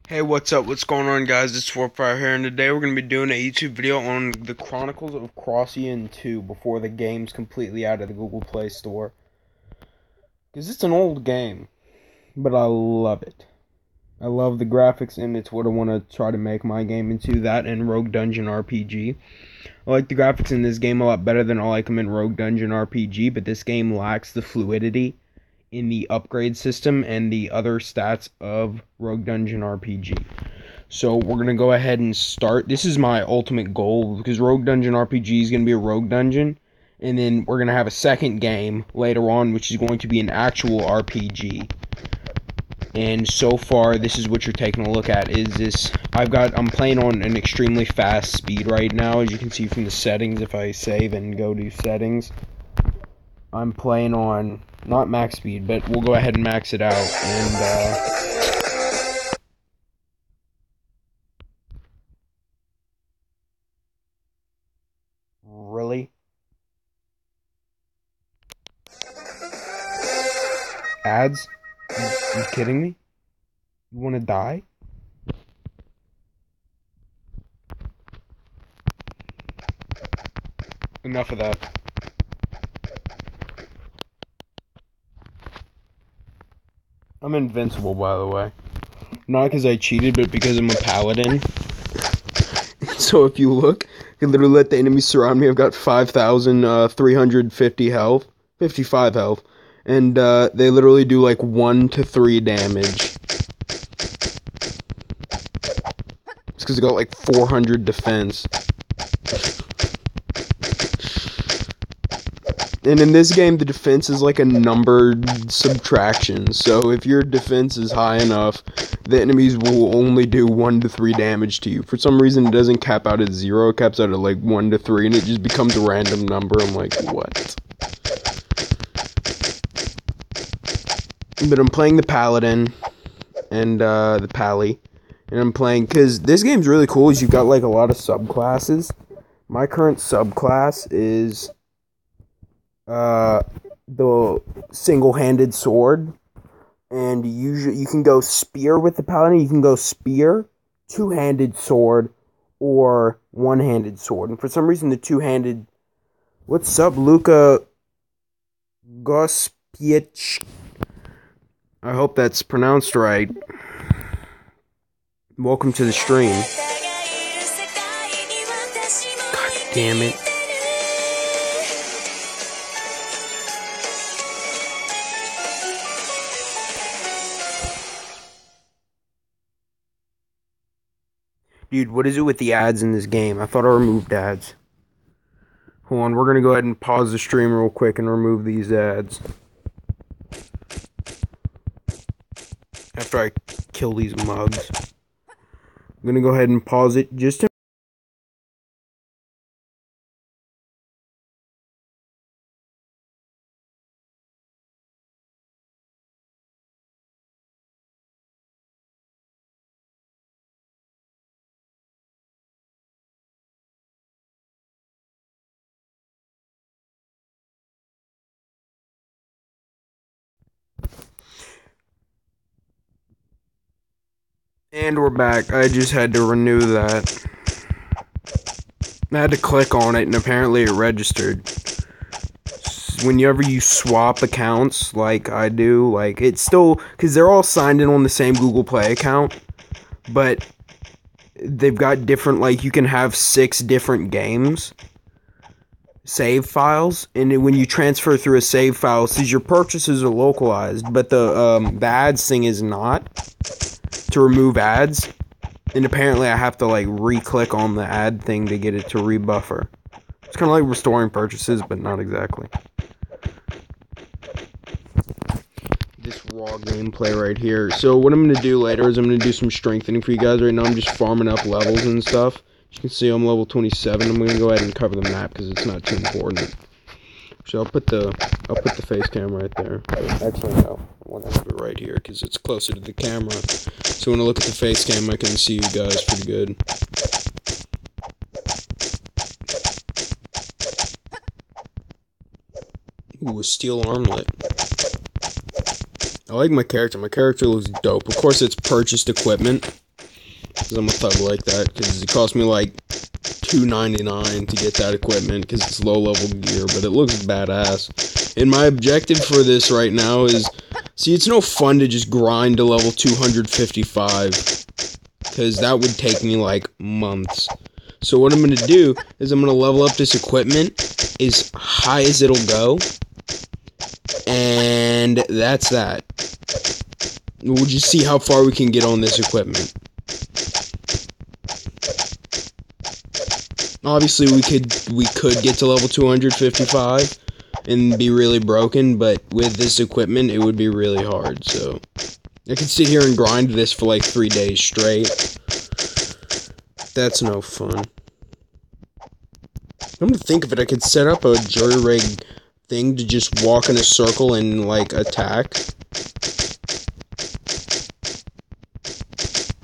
Hey, what's up? What's going on, guys? It's Warfire here, and today we're going to be doing a YouTube video on the Chronicles of Crossian 2 before the game's completely out of the Google Play Store. Because it's an old game, but I love it. I love the graphics, and it's what I want to try to make my game into, that and Rogue Dungeon RPG. I like the graphics in this game a lot better than I like them in Rogue Dungeon RPG, but this game lacks the fluidity in the upgrade system and the other stats of Rogue Dungeon RPG. So we're going to go ahead and start. This is my ultimate goal because Rogue Dungeon RPG is going to be a Rogue Dungeon. And then we're going to have a second game later on, which is going to be an actual RPG. And so far, this is what you're taking a look at. I'm playing on an extremely fast speed right now, as you can see from the settings. If I save and go to settings, I'm playing on not max speed, but we'll go ahead and max it out. And really, ads? You kidding me? You want to die? Enough of that. I'm invincible, by the way. Not because I cheated, but because I'm a paladin. So if you look, I can literally let the enemies surround me. I've got 5,350 health. 55 health. And they literally do like 1 to 3 damage. It's because I got like 400 defense. And in this game, the defense is like a numbered subtraction. So if your defense is high enough, the enemies will only do 1 to 3 damage to you. For some reason, it doesn't cap out at 0. It caps out at like 1 to 3, and it just becomes a random number. I'm like, what? But I'm playing the Paladin and the Pally. And I'm playing, because this game's really cool, is you've got like a lot of subclasses. My current subclass is the single-handed sword, and usually you can go spear with the paladin. You can go spear, two-handed sword, or one-handed sword. And for some reason, the two-handed. What's up, Luca Gospiech? I hope that's pronounced right. Welcome to the stream. God damn it. Dude, what is it with the ads in this game? I thought I removed ads. Hold on, we're gonna go ahead and pause the stream real quick and remove these ads. After I kill these mugs. I'm gonna go ahead and pause it just to... And we're back. I just had to renew that. I had to click on it, and apparently it registered. Whenever you swap accounts, like I do, like, it's still... Because they're all signed in on the same Google Play account, but they've got different, like, you can have 6 different games, save files, and when you transfer through a save file, it says your purchases are localized, but the ads thing is not. To remove ads, and apparently I have to like re-click on the ad thing to get it to rebuffer. It's kind of like restoring purchases, but not exactly. This raw gameplay right here. So what I'm going to do later is I'm going to do some strengthening for you guys. Right now I'm just farming up levels and stuff. As you can see, I'm level 27. I'm going to go ahead and cover the map because it's not too important. So I'll put the face cam right there. Actually, no. I want to have it right here because it's closer to the camera. So when I look at the face cam, I can see you guys pretty good. Ooh, a steel armlet. I like my character. My character looks dope. Of course, it's purchased equipment. because I'm a thug like that, because it cost me like $2.99 to get that equipment, because it's low-level gear, but it looks badass. And my objective for this right now is, see, it's no fun to just grind to level 255, because that would take me like months. So what I'm going to do is I'm going to level up this equipment as high as it'll go, and that's that. We'll just see how far we can get on this equipment. Obviously, we could get to level 255 and be really broken, but with this equipment, it would be really hard. So I could sit here and grind this for like 3 days straight. That's no fun. Come to think of it, I could set up a jury rig thing to just walk in a circle and like attack.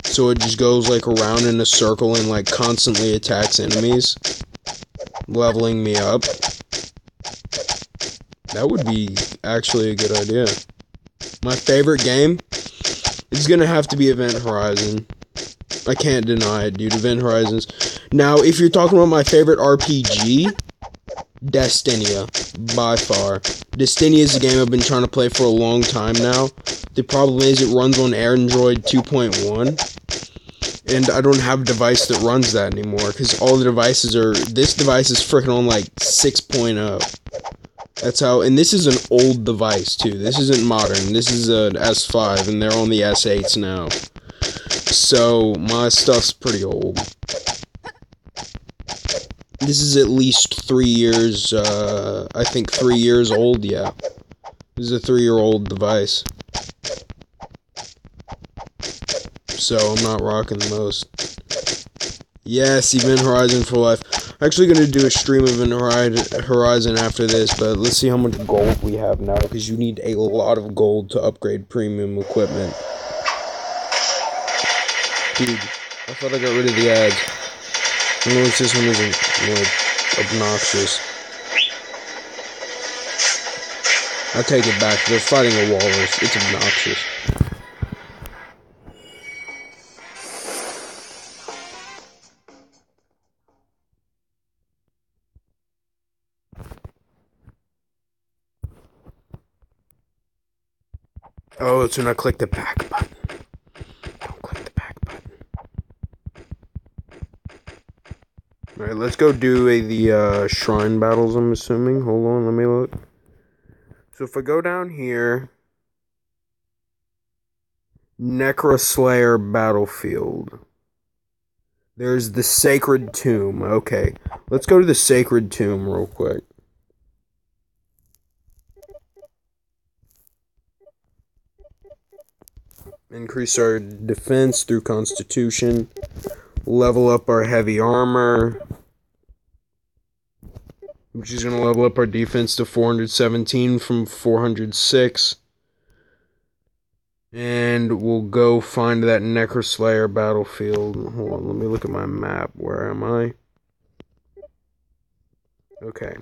So it just goes like around in a circle and like constantly attacks enemies, leveling me up. That would be actually a good idea. My favorite game is gonna have to be Event Horizon. I can't deny it, dude. Event Horizons. Now, if you're talking about my favorite RPG, Destinia, by far. Destinia is a game I've been trying to play for a long time now. The problem is it runs on Android 2.1. And I don't have a device that runs that anymore, because all the devices are... This device is freaking on, like, 6.0. That's how... And this is an old device, too. This isn't modern. This is an S5, and they're on the S8s now. So, my stuff's pretty old. This is at least 3 years, I think 3 years old, yeah. This is a 3-year-old device. So, I'm not rocking the most. Yes, Event Horizon for life. I'm actually going to do a stream of Event Horizon after this, but let's see how much gold we have now, because you need a lot of gold to upgrade premium equipment. Dude, I thought I got rid of the ads. At least this one isn't, like, obnoxious. I take it back. They're fighting a walrus. It's obnoxious. Oh, it's when I click the back button. Don't click the back button. Alright, let's go do the shrine battles, I'm assuming. Hold on, let me look. So if I go down here... Necroslayer Battlefield. There's the Sacred Tomb. Okay, let's go to the Sacred Tomb real quick. Increase our defense through Constitution. Level up our heavy armor, which is going to level up our defense to 417 from 406. And we'll go find that Necroslayer Battlefield. Hold on, let me look at my map. Where am I? Okay.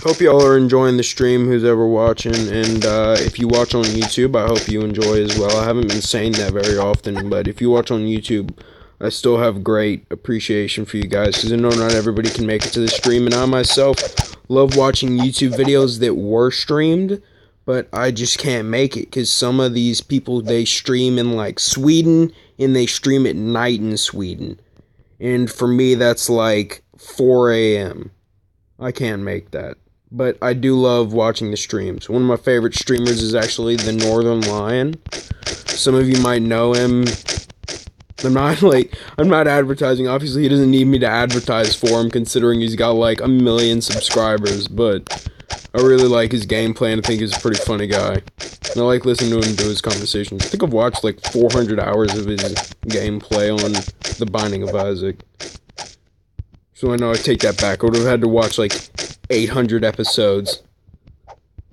Hope y'all are enjoying the stream, who's ever watching, and if you watch on YouTube, I hope you enjoy as well. I haven't been saying that very often, but if you watch on YouTube, I still have great appreciation for you guys, because I know not everybody can make it to the stream, and I myself love watching YouTube videos that were streamed, but I just can't make it, because some of these people, they stream in, like, Sweden, and they stream at night in Sweden, and for me, that's like 4 a.m. I can't make that. But I do love watching the streams. One of my favorite streamers is actually the Northern Lion. Some of you might know him. I'm not advertising. Obviously, he doesn't need me to advertise for him, considering he's got like 1 million subscribers. But I really like his gameplay, and I think he's a pretty funny guy. And I like listening to him do his conversations. I think I've watched like 400 hours of his gameplay on The Binding of Isaac. So I know I take that back. I would have had to watch like 800 episodes.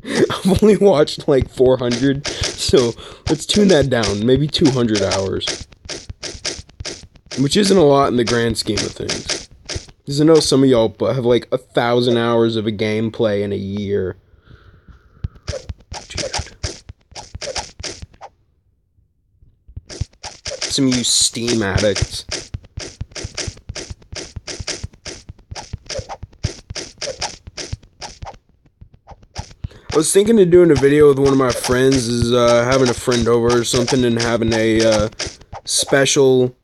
I've only watched like 400, so let's tune that down. Maybe 200 hours. Which isn't a lot in the grand scheme of things. Because I know some of y'all have like 1,000 hours of a gameplay in a year. some of you Steam addicts. I was thinking of doing a video with one of my friends, having a friend over or something and having a special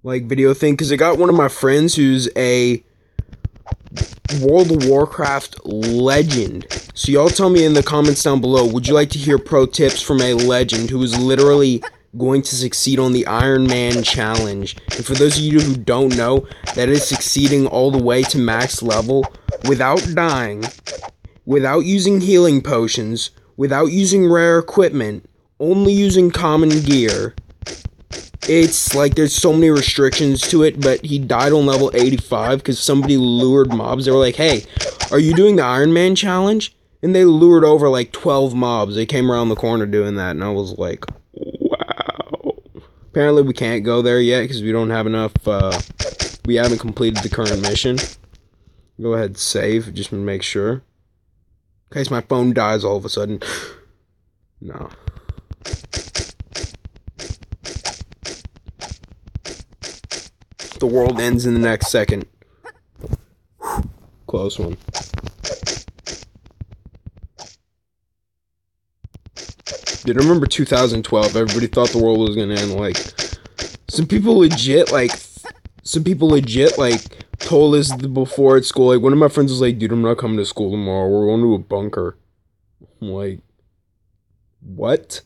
video thing, because I got one of my friends who's a World of Warcraft legend. So y'all tell me in the comments down below, would you like to hear pro tips from a legend who is literally going to succeed on the Iron Man challenge? And for those of you who don't know, that is succeeding all the way to max level without dying, without using healing potions, without using rare equipment, only using common gear. It's like there's so many restrictions to it, but he died on level 85 because somebody lured mobs. They were like, hey, are you doing the Iron Man challenge? And they lured over like 12 mobs. They came around the corner doing that, and I was like, wow. Apparently we can't go there yet because we don't have enough, we haven't completed the current mission. Go ahead, save, just to make sure. In case my phone dies all of a sudden. No. The world ends in the next second. Close one. Dude, I remember 2012, everybody thought the world was gonna end, some people legit, told us before at school, one of my friends was like, dude, I'm not coming to school tomorrow, we're going to a bunker. I'm like, what?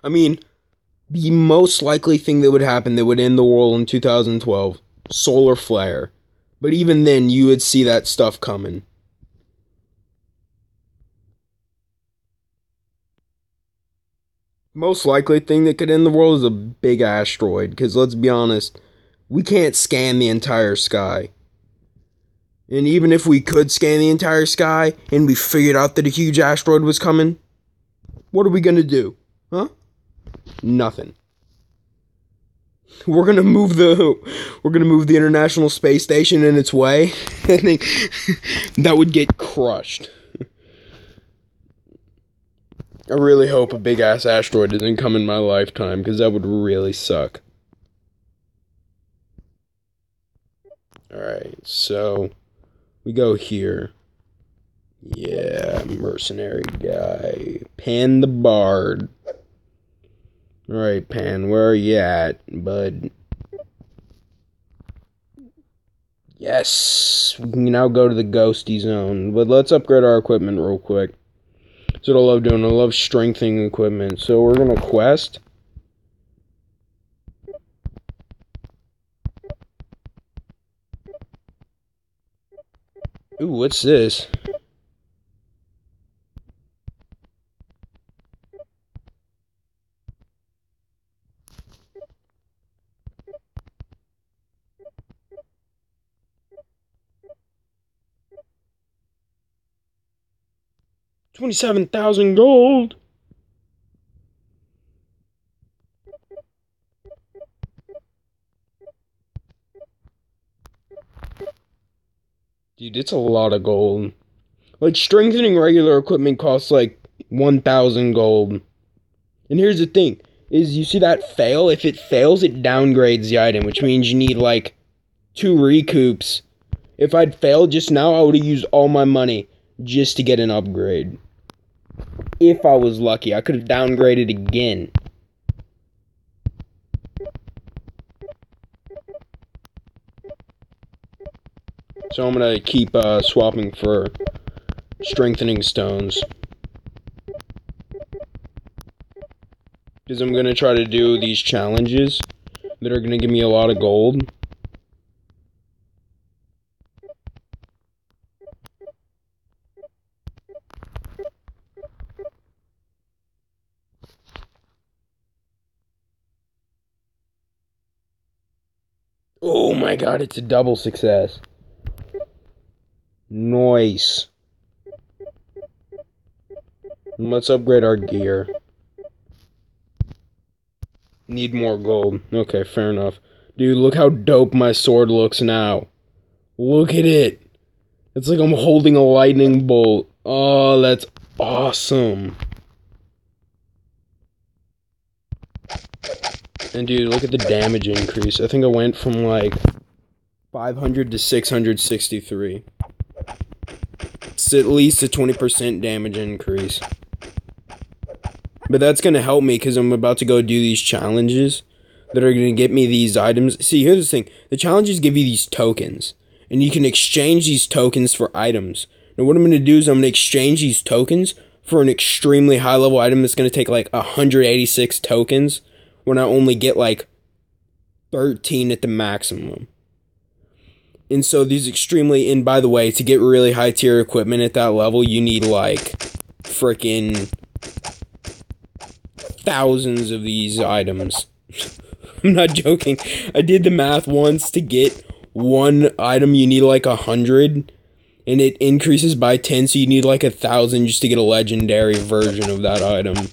I mean, the most likely thing that would happen that would end the world in 2012, solar flare. But even then, you would see that stuff coming. Most likely thing that could end the world is a big asteroid, because let's be honest, we can't scan the entire sky. And even if we could scan the entire sky, and we figured out that a huge asteroid was coming, what are we gonna do? Huh? Nothing. We're gonna move the International Space Station in its way. I think that would get crushed. I really hope a big ass asteroid doesn't come in my lifetime, because that would really suck. Alright, so we go here. Yeah, mercenary guy. Pan the Bard. Alright, Pan, where are you at, bud? Yes! We can now go to the ghosty zone. But let's upgrade our equipment real quick. That's what I love doing. I love strengthening equipment. So we're gonna quest. Ooh, what's this? $27,000 gold. Dude, it's a lot of gold. Like, strengthening regular equipment costs like 1,000 gold. And here's the thing, is you see that fail? If it fails, it downgrades the item, which means you need like 2 recoups. If I'd failed just now, I would have used all my money just to get an upgrade. If I was lucky, I could have downgraded again. So I'm gonna keep swapping for strengthening stones. Because I'm gonna try to do these challenges that are gonna give me a lot of gold. Oh my god, it's a double success. Nice. Let's upgrade our gear. Need more gold. Okay, fair enough. Dude, look how dope my sword looks now. Look at it. It's like I'm holding a lightning bolt. Oh, that's awesome. And dude, look at the damage increase. I think I went from like 500 to 663. It's at least a 20% damage increase. But that's going to help me because I'm about to go do these challenges that are going to get me these items. See, here's the thing. The challenges give you these tokens. And you can exchange these tokens for items. Now what I'm going to do is I'm going to exchange these tokens for an extremely high level item that's going to take like 186 tokens when I only get like 13 at the maximum. And so these extremely, and by the way, to get really high tier equipment at that level, you need like freaking thousands of these items. I'm not joking. I did the math once. To get one item, you need like 100, and it increases by 10, so you need like 1,000 just to get a legendary version of that item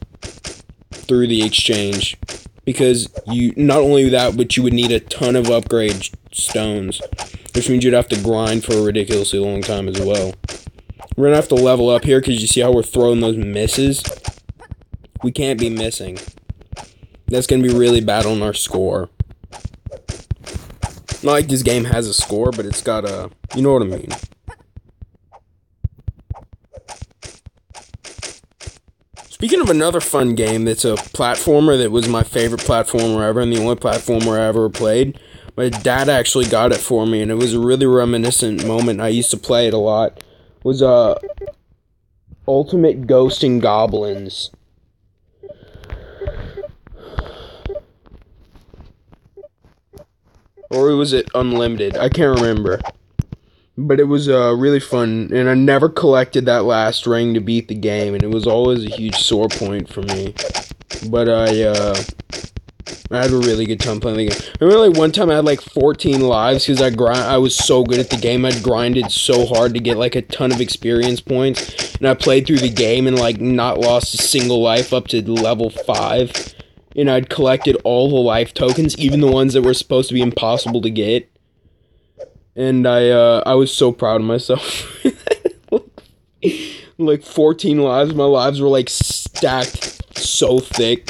through the exchange. Because you, not only that, but you would need a ton of upgrade stones, which means you'd have to grind for a ridiculously long time as well. We're gonna have to level up here because you see how we're throwing those misses? We can't be missing. That's gonna be really bad on our score. Not like this game has a score, but it's got a, you know what I mean. Speaking of another fun game that's a platformer that was my favorite platformer ever and the only platformer I ever played, my dad actually got it for me, and it was a really reminiscent moment. I used to play it a lot. It was Ultimate Ghosts and Goblins. Or was it Unlimited? I can't remember. But it was really fun, and I never collected that last ring to beat the game, and it was always a huge sore point for me. But I had a really good time playing the game. I remember like one time I had like 14 lives because I was so good at the game. I'd grinded so hard to get like a ton of experience points, and I played through the game and like not lost a single life up to level 5. And I'd collected all the life tokens, even the ones that were supposed to be impossible to get. And I was so proud of myself. Like 14 lives, my lives were like stacked so thick.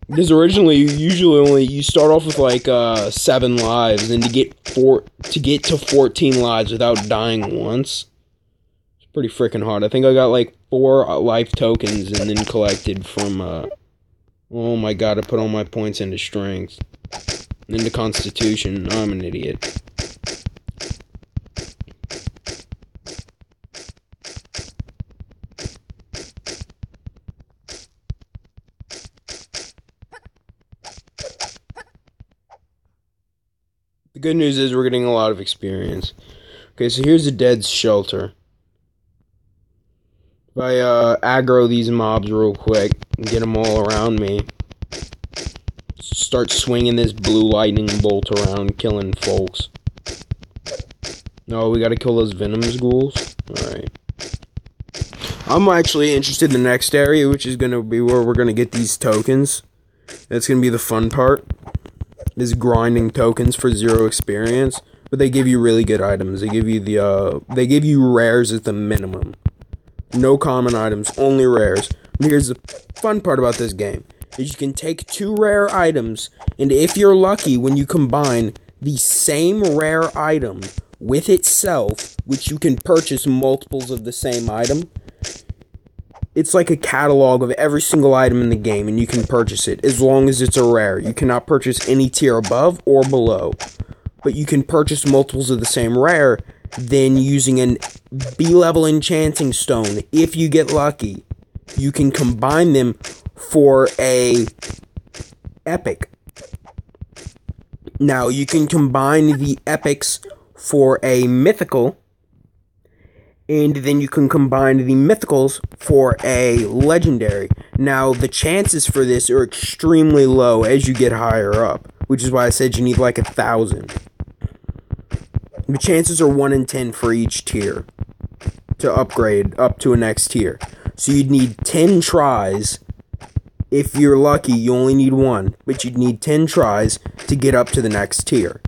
Because originally, usually only you start off with like 7 lives, and to get to 14 lives without dying once, it's pretty freaking hard. I think I got like 4 life tokens and then collected from oh my god, I put all my points into strength. And into constitution. I'm an idiot. The good news is we're getting a lot of experience. Okay, so here's the Dead's Shelter. If I aggro these mobs real quick and get them all around me, start swinging this blue lightning bolt around, killing folks. No, we gotta kill those Venom's ghouls. Alright. I'm actually interested in the next area, which is gonna be where we're gonna get these tokens. That's gonna be the fun part. Is grinding tokens for 0 experience. But they give you really good items. They give you they give you rares at the minimum. No common items, only rares. And here's the fun part about this game. Is you can take 2 rare items, and if you're lucky, when you combine the same rare item with itself, which you can purchase multiples of the same item, it's like a catalog of every single item in the game, and you can purchase it, as long as it's a rare. You cannot purchase any tier above or below, but you can purchase multiples of the same rare, then using an B-level enchanting stone, if you get lucky, you can combine them for a epic. Now, you can combine the epics for a mythical, and then you can combine the mythicals for a legendary. Now, the chances for this are extremely low as you get higher up, which is why I said you need like 1,000. The chances are 1 in 10 for each tier to upgrade up to a next tier. So you'd need 10 tries. If you're lucky, you only need 1, but you'd need 10 tries to get up to the next tier.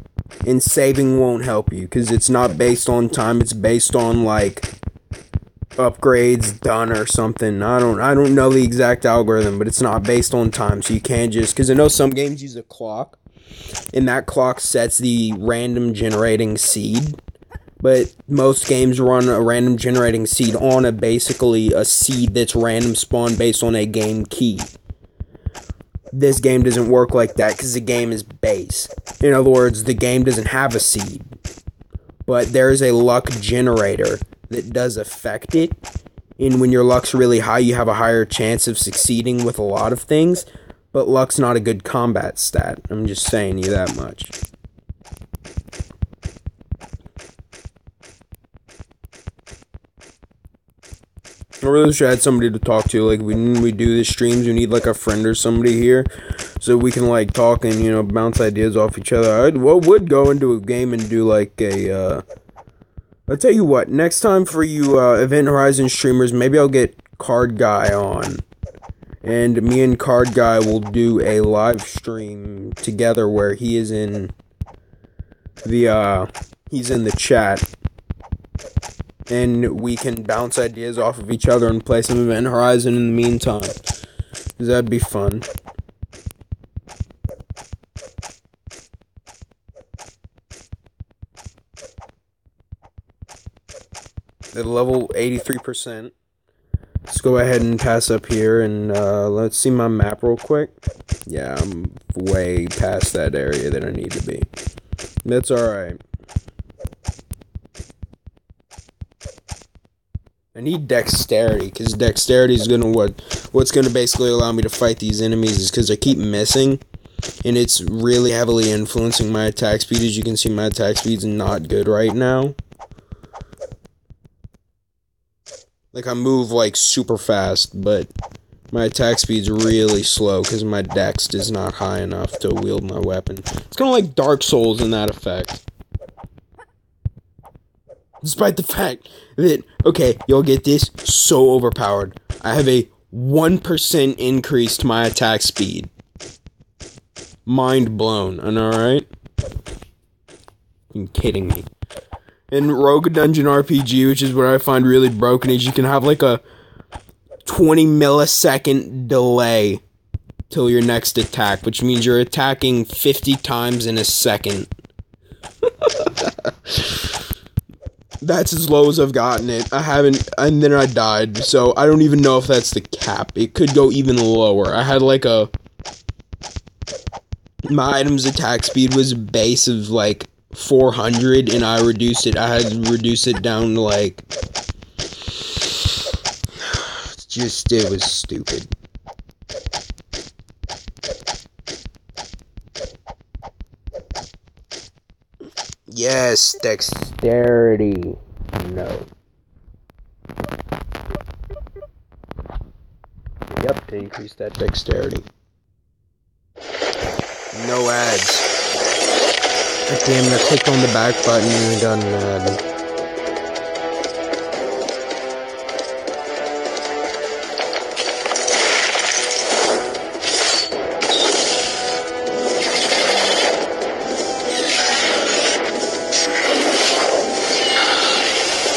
And saving won't help you, because it's not based on time, it's based on, like, upgrades done or something. I don't know the exact algorithm, but it's not based on time, so you can't just, because I know some games use a clock, and that clock sets the random generating seed. But most games run a random generating seed on basically a seed that's random spawned based on a game key. This game doesn't work like that because the game is base. In other words, the game doesn't have a seed. But there is a luck generator that does affect it. And when your luck's really high, you have a higher chance of succeeding with a lot of things. But luck's not a good combat stat. I'm just saying you that much. I really wish I had somebody to talk to. Like, when we do these streams, we need, like, a friend or somebody here so we can, like, talk and, you know, bounce ideas off each other. I would go into a game and do, like, I'll tell you what. Next time for you Event Horizon streamers, maybe I'll get Card Guy on. And me and Card Guy will do a live stream together where he is in he's in the chat. And we can bounce ideas off of each other and play some Event Horizon in the meantime. Because that'd be fun. At level 83%. Let's go ahead and pass up here and let's see my map real quick. Yeah, I'm way past that area that I need to be. That's alright. I need dexterity, because dexterity is what's gonna basically allow me to fight these enemies, is because I keep missing, and it's really heavily influencing my attack speed. As you can see, my attack speed's not good right now. Like, I move, like, super fast, but my attack speed's really slow, because my dex is not high enough to wield my weapon. It's kind of like Dark Souls in that effect. Despite the fact that, okay, you'll get this, so overpowered. I have a 1% increase to my attack speed. Mind blown, alright? You're kidding me. In Rogue Dungeon RPG, which is what I find really broken, is you can have like a 20 millisecond delay till your next attack, which means you're attacking 50 times in a second. That's as low as I've gotten it. I haven't, and then I died, so I don't even know if that's the cap. It could go even lower. I had like my item's attack speed was a base of like 400, and I reduced it. I had to reduce it down to like, it was stupid. Yes, dexterity. No. Yep, to increase that dexterity. No ads. God damn it, I clicked on the back button and I got an ad.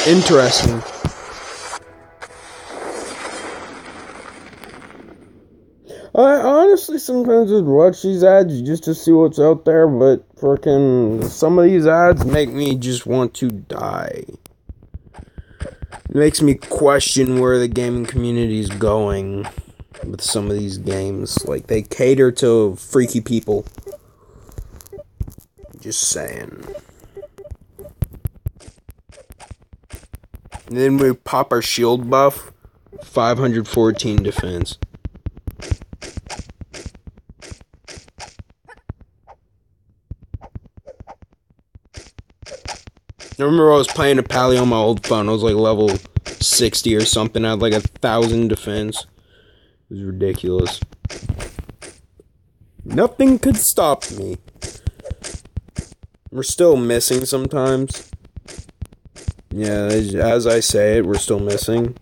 Interesting. I honestly sometimes would watch these ads just to see what's out there, but frickin' some of these ads make me just want to die. It makes me question where the gaming community is going with some of these games. Like, they cater to freaky people. Just saying. And then we pop our shield buff, 514 defense. I remember I was playing a Pally on my old phone. I was like level 60 or something. I had like 1,000 defense. It was ridiculous. Nothing could stop me. We're still missing sometimes. Yeah, as I say it, we're still missing.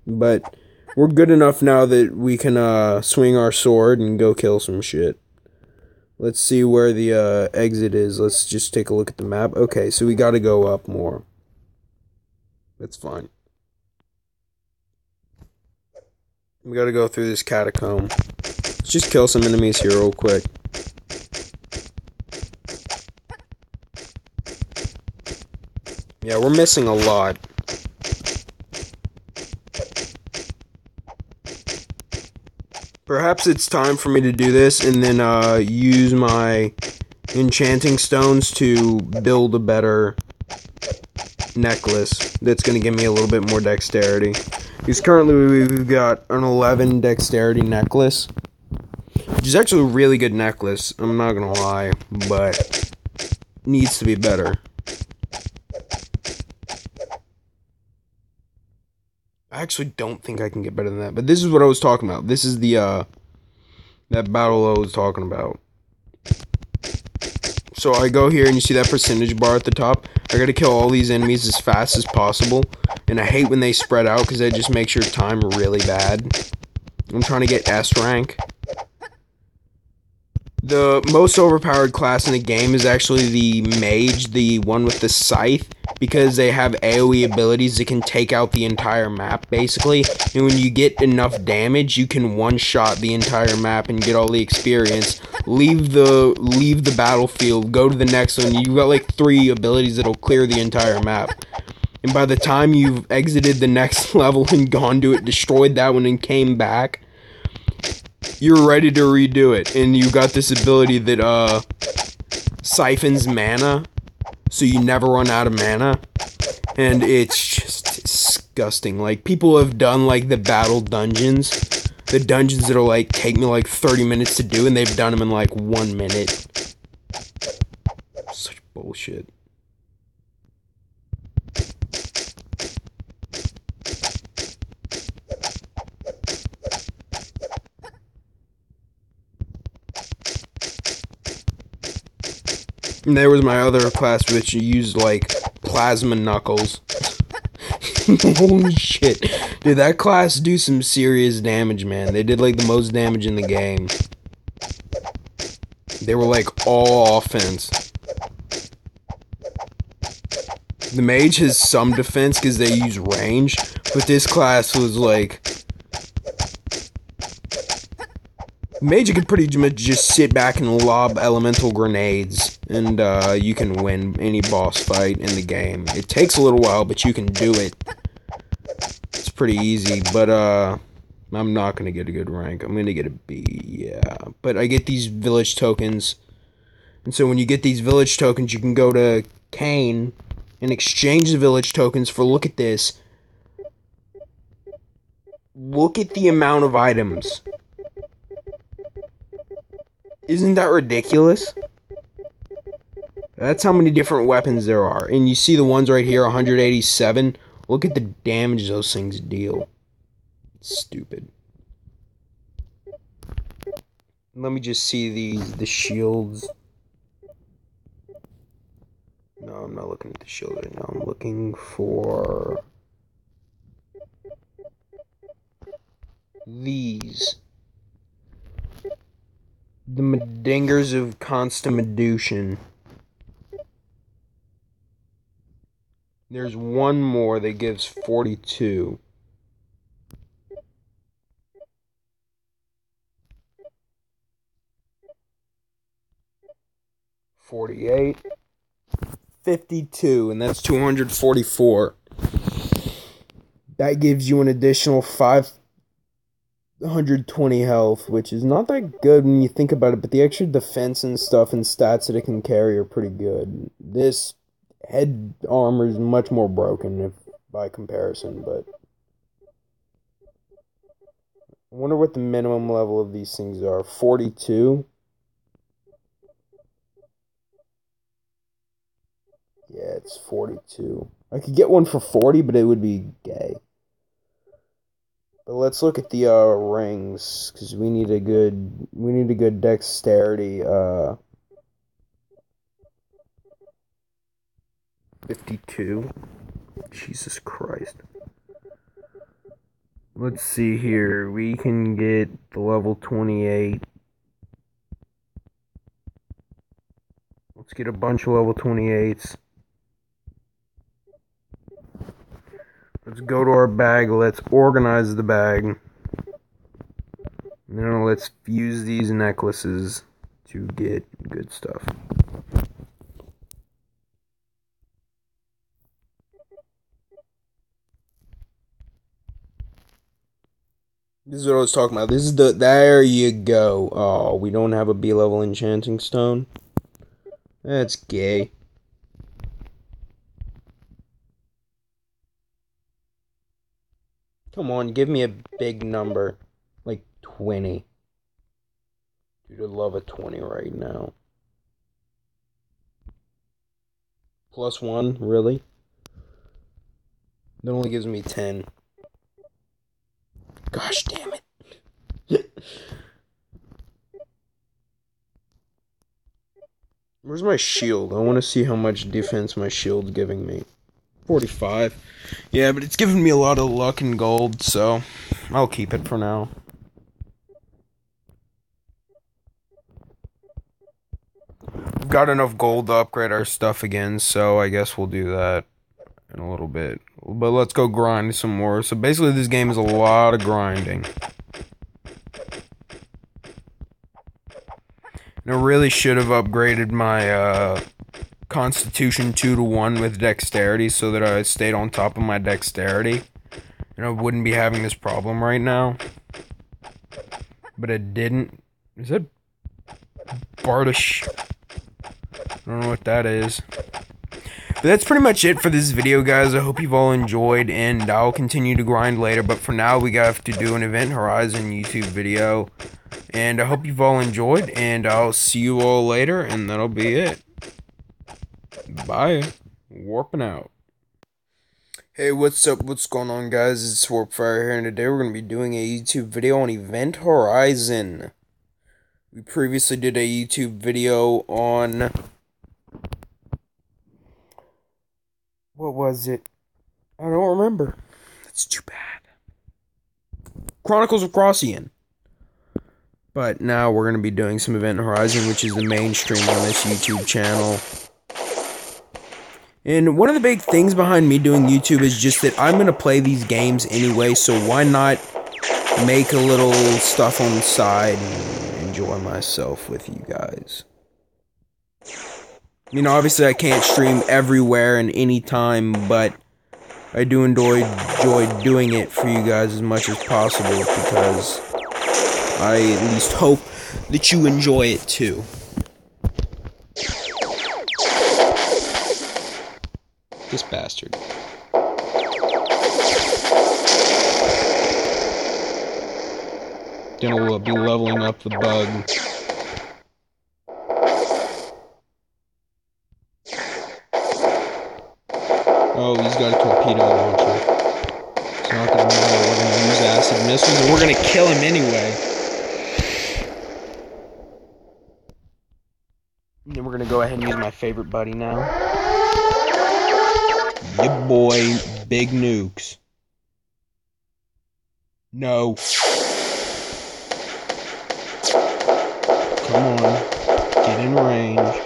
But we're good enough now that we can swing our sword and go kill some shit. Let's see where the exit is. Let's just take a look at the map. Okay, so we gotta go up more. That's fine. We gotta go through this catacomb. Let's just kill some enemies here real quick. Yeah, we're missing a lot. Perhaps it's time for me to do this and then use my enchanting stones to build a better necklace that's going to give me a little bit more dexterity. Because currently we've got an 11 dexterity necklace, which is actually a really good necklace, I'm not going to lie, but needs to be better. I actually don't think I can get better than that, but this is what I was talking about. This is the, that battle I was talking about. So I go here and you see that percentage bar at the top. I gotta kill all these enemies as fast as possible. And I hate when they spread out because that just makes your time really bad. I'm trying to get S rank. The most overpowered class in the game is actually the mage, the one with the scythe, because they have AoE abilities that can take out the entire map, basically. And when you get enough damage, you can one-shot the entire map and get all the experience. Leave the battlefield, go to the next one. You've got like 3 abilities that'll clear the entire map. And by the time you've exited the next level and gone to it, destroyed that one and came back, you're ready to redo it. And you got this ability that siphons mana, so you never run out of mana. And it's just disgusting. Like, people have done like the battle dungeons, the dungeons that'll like take me like 30 minutes to do, and they've done them in like 1 minute. Such bullshit. And there was my other class, which used like plasma knuckles. Holy shit. Dude, that class do some serious damage, man. They did like the most damage in the game. They were like all offense. The mage has some defense because they use range, but this class was like... Mage, you can pretty much just sit back and lob elemental grenades, and you can win any boss fight in the game. It takes a little while, but you can do it. It's pretty easy, but I'm not going to get a good rank. I'm going to get a B, yeah. But I get these village tokens, and so when you get these village tokens, you can go to Cain and exchange the village tokens for, look at this. Look at the amount of items. Isn't that ridiculous? That's how many different weapons there are. And you see the ones right here, 187. Look at the damage those things deal. It's stupid. Let me just see the shields. No, I'm not looking at the shield right now. I'm looking for these. The Medingers of Consummation. There's one more that gives 42. $48. $52, and that's $244. That gives you an additional 520 health, which is not that good when you think about it, but the extra defense and stuff and stats that it can carry are pretty good. This head armor is much more broken if by comparison, but I wonder what the minimum level of these things are. 42? Yeah, it's 42. I could get one for 40, but it would be gay. But let's look at the rings, because we need a good dexterity. 52. Jesus Christ. Let's see here. We can get the level 28. Let's get a bunch of level 28s. Let's go to our bag. Let's organize the bag. let's use these necklaces to get good stuff. This is what I was talking about. This is there you go. Oh, we don't have a B-level enchanting stone. That's gay. Come on, give me a big number. Like 20. Dude, I love a 20 right now. +1, really? That only gives me 10. Gosh damn it. Where's my shield? I want to see how much defense my shield's giving me. 45. Yeah, but it's giving me a lot of luck and gold, so I'll keep it for now. We've got enough gold to upgrade our stuff again, so I guess we'll do that in a little bit. But let's go grind some more. So basically this game is a lot of grinding. And I really should have upgraded my Constitution 2 to 1 with Dexterity so that I stayed on top of my Dexterity. And I wouldn't be having this problem right now. But I didn't. Is that Bardish? I don't know what that is. But that's pretty much it for this video, guys. I hope you've all enjoyed, and I'll continue to grind later. But for now, we have to do an Event Horizon YouTube video. And I hope you've all enjoyed, and I'll see you all later, and that'll be it. Bye. Warping out. Hey, what's up? What's going on, guys? It's Warpfire here, and today we're going to be doing a YouTube video on Event Horizon. We previously did a YouTube video on... what was it? I don't remember. That's too bad. Chronicles of Crossian. But now we're going to be doing some Event Horizon, which is the mainstream on this YouTube channel. And one of the big things behind me doing YouTube is just that I'm going to play these games anyway, so why not make a little stuff on the side and enjoy myself with you guys. I mean, obviously I can't stream everywhere and anytime, but I do enjoy doing it for you guys as much as possible because I at least hope that you enjoy it too. This bastard. Then we'll be leveling up the bug. Oh, he's got a torpedo launcher. It's not gonna matter. We're gonna use acid missiles and we're gonna kill him anyway. And then we're gonna go ahead and use my favorite buddy now. Your boy, Big Nukes. No. Come on. Get in range.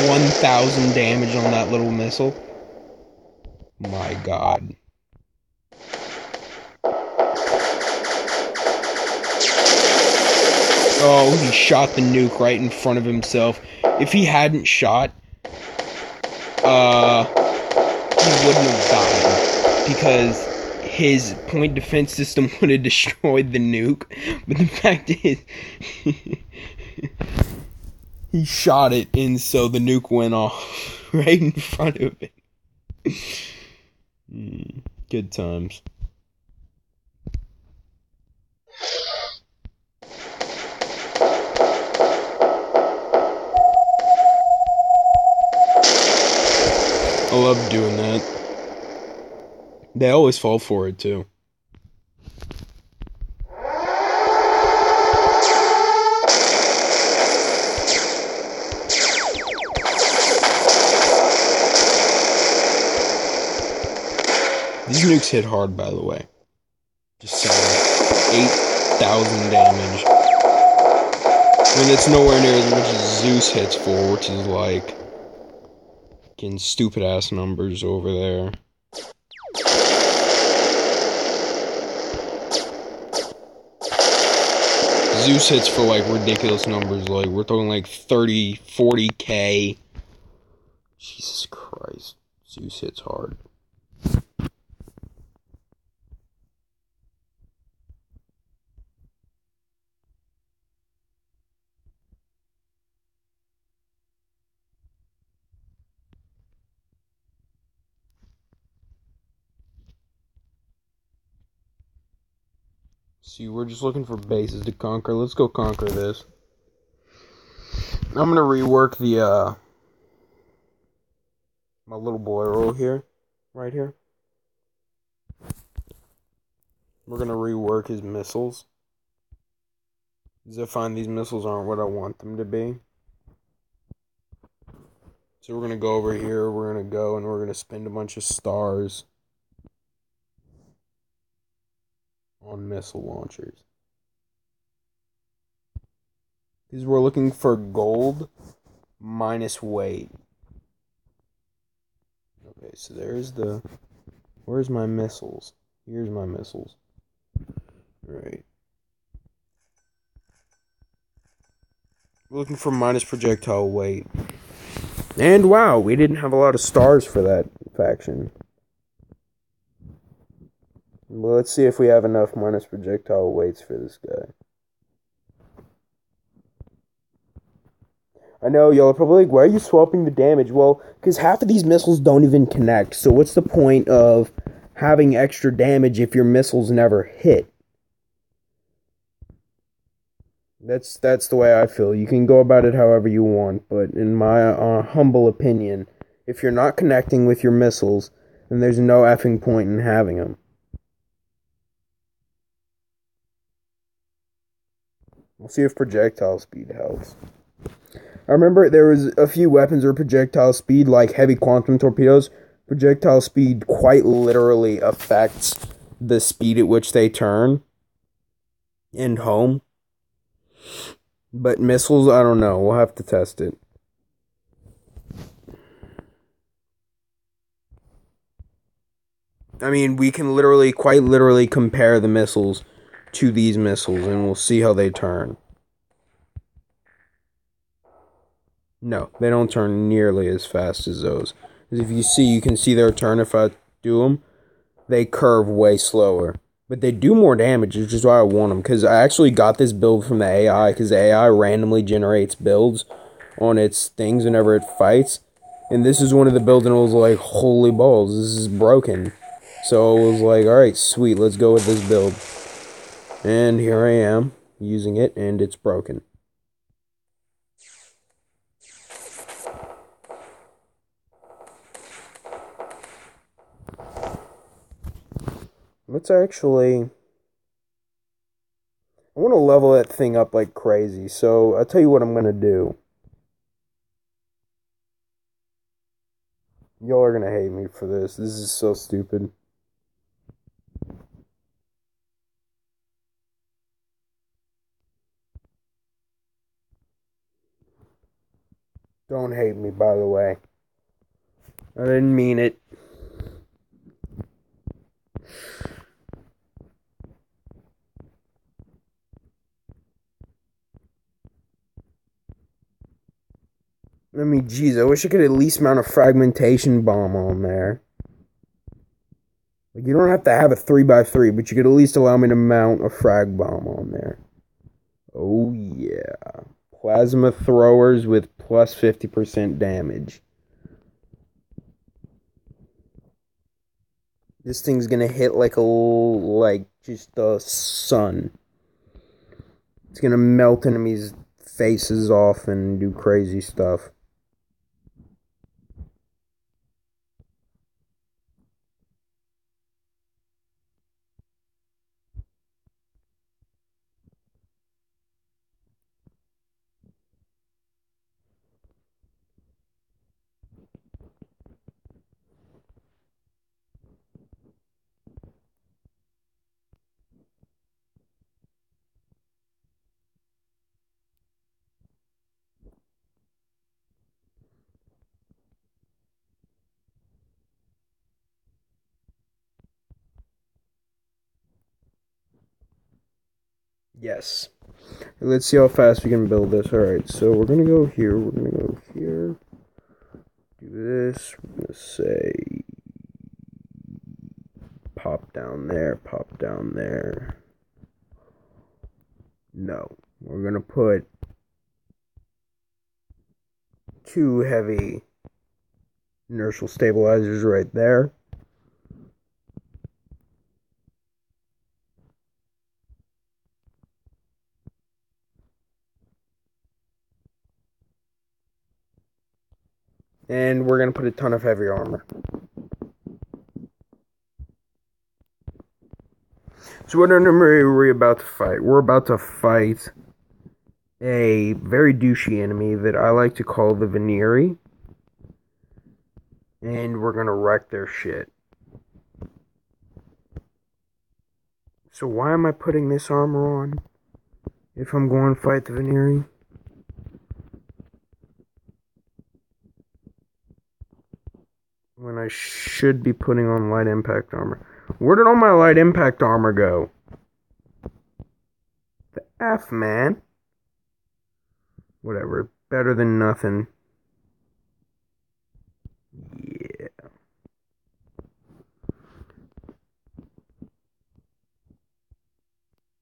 $1,000 damage on that little missile. My God. Oh, he shot the nuke right in front of himself. If he hadn't shot, he wouldn't have died because his point defense system would have destroyed the nuke. But the fact is, he shot it, and so the nuke went off right in front of it. Good times. I love doing that. They always fall for it, too. These nukes hit hard, by the way. Just saying. 8,000 damage. I mean, it's nowhere near as much as Zeus hits for, which is like Fucking stupid ass numbers over there. Zeus hits for like ridiculous numbers, like we're talking like 30, 40k. Jesus Christ. Zeus hits hard. See, we're just looking for bases to conquer. Let's go conquer this. I'm gonna rework the my little boy roll here. Right here. We're gonna rework his missiles. Because I find these missiles aren't what I want them to be. So we're gonna go over here, we're gonna go and we're gonna spend a bunch of stars on missile launchers. Because we're looking for gold minus weight. Okay, so there's the... Where's my missiles? Here's my missiles. Right. We're looking for minus projectile weight. And wow, we didn't have a lot of stars for that faction. Well, let's see if we have enough minus projectile weights for this guy. I know, y'all are probably like, why are you swapping the damage? Well, because half of these missiles don't even connect, so what's the point of having extra damage if your missiles never hit? That's the way I feel. You can go about it however you want, but in my humble opinion, if you're not connecting with your missiles, then there's no effing point in having them. We'll see if projectile speed helps. I remember there was a few weapons where projectile speed, like heavy quantum torpedoes, projectile speed quite literally affects the speed at which they turn and home. But missiles, I don't know. We'll have to test it. I mean, we can literally, quite literally compare the missiles to these missiles, and we'll see how they turn. No, they don't turn nearly as fast as those. As if you can see their turn if I do them. They curve way slower. But they do more damage, which is why I want them. Because I actually got this build from the AI, because the AI randomly generates builds on its things whenever it fights. And this is one of the builds, and it was like, holy balls, this is broken. So I was like, alright, sweet, let's go with this build. And here I am, using it, and it's broken. Let's actually... I want to level that thing up like crazy, so I'll tell you what I'm going to do. Y'all are going to hate me for this. This is so stupid. Don't hate me, by the way. I didn't mean it. I mean, jeez, I wish I could at least mount a fragmentation bomb on there. Like, you don't have to have a 3x3, but you could at least allow me to mount a frag bomb on there. Oh, yeah. Plasma throwers with plus 50% damage. This thing's gonna hit like just the sun. It's gonna melt enemies' faces off and do crazy stuff. Yes. Let's see how fast we can build this. Alright, so we're gonna go here. We're gonna go here. Do this. We're gonna say pop down there, pop down there. No. We're gonna put 2 heavy inertial stabilizers right there. And we're going to put a ton of heavy armor. So what enemy are we about to fight? We're about to fight a very douchey enemy that I like to call the Veneri. And we're going to wreck their shit. So why am I putting this armor on if I'm going to fight the Veneri? When I should be putting on light impact armor. Where did all my light impact armor go? The F, man. Whatever. Better than nothing. Yeah.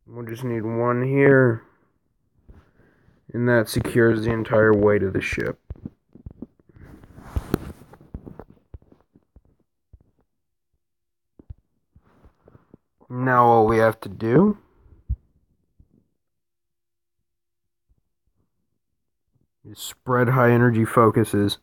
We'll just need one here. And that secures the entire weight of the ship. Now all we have to do is spread high energy focuses.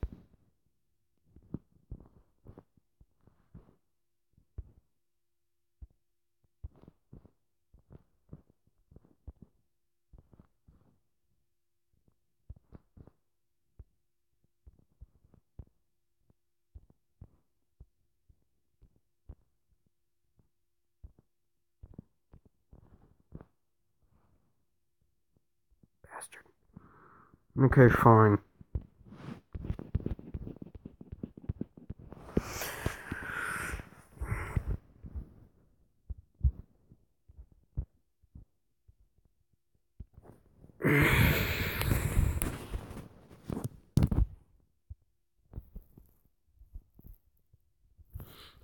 Bastard. Okay, fine.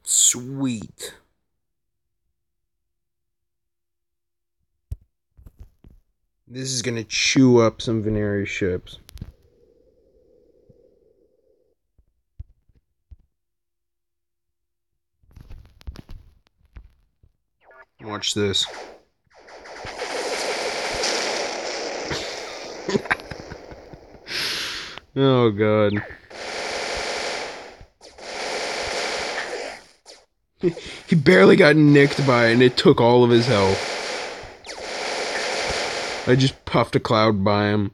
Sweet. This is gonna chew up some Veneri ships. Watch this. Oh god. He barely got nicked by it and it took all of his health. I just puffed a cloud by him.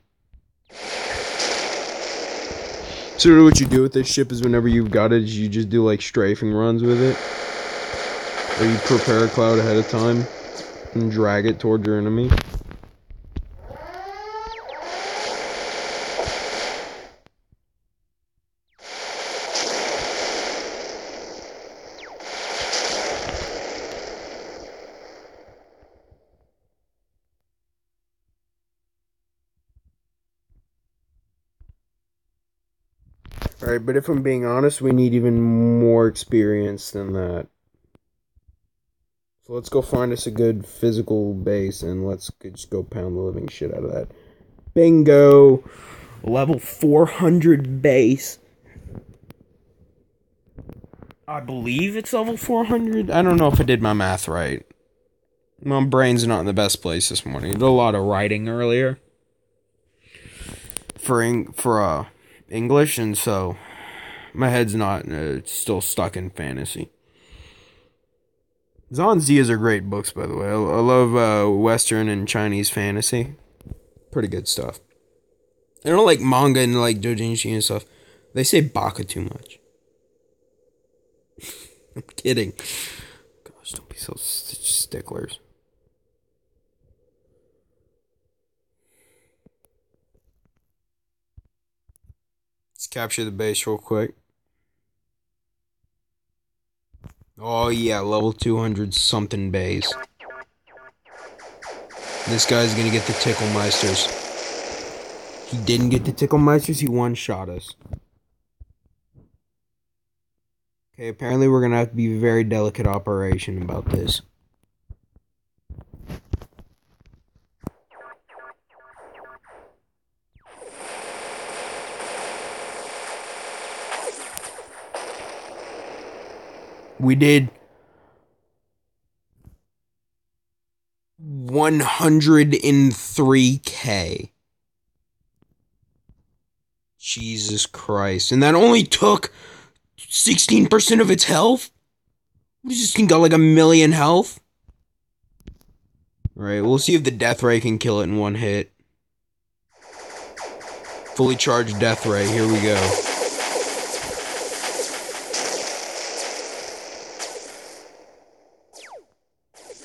So what you do with this ship is whenever you've got it, you just do like strafing runs with it. Or you prepare a cloud ahead of time and drag it towards your enemy. Alright, but if I'm being honest, we need even more experience than that. So let's go find us a good physical base and let's just go pound the living shit out of that. Bingo! Level 400 base. I believe it's level 400. I don't know if I did my math right. My brain's not in the best place this morning. I did a lot of writing earlier for English, and so my head's not still stuck in fantasy. Zanzias are great books, by the way. I love Western and Chinese fantasy. Pretty good stuff. I don't like manga and like doujinshi and stuff. They say baka too much. I'm kidding. Gosh, don't be so sticklers. Let's capture the base real quick. Oh yeah, level 200 something base. This guy's gonna get the Ticklemeisters. He didn't get the Ticklemeisters, he one-shot us. Okay, apparently we're gonna have to be a very delicate operation about this. We did 103K. Jesus Christ. And that only took 16% of its health? We just got like 1,000,000 health? Alright, we'll see if the death ray can kill it in one hit. Fully charged death ray, here we go.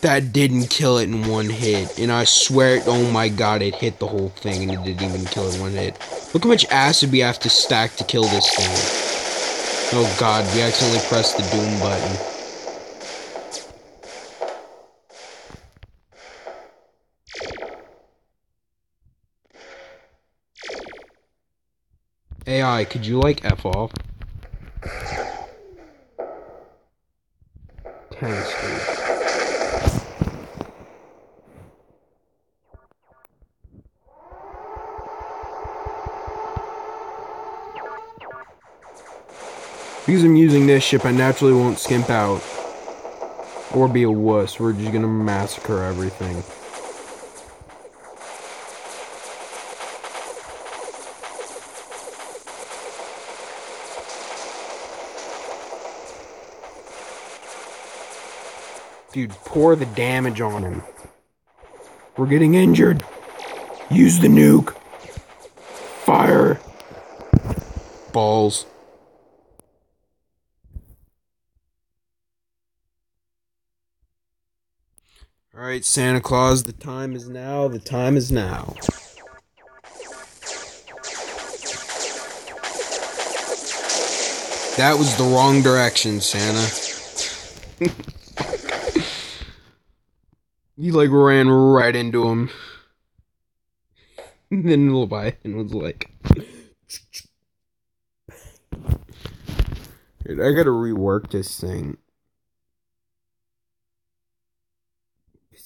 That didn't kill it in one hit. And I swear, oh my god, it hit the whole thing and it didn't even kill it in one hit. Look how much acid we have to stack to kill this thing. Oh god, we accidentally pressed the doom button. AI, could you like F off? Thanks, dude. Because I'm using this ship, I naturally won't skimp out. Or be a wuss. We're just gonna massacre everything. Dude, pour the damage on him. We're getting injured. Use the nuke. Fire. Balls. Alright, Santa Claus, the time is now. The time is now. That was the wrong direction, Santa. You like ran right into him. And then Leviathan was like, dude, I gotta rework this thing.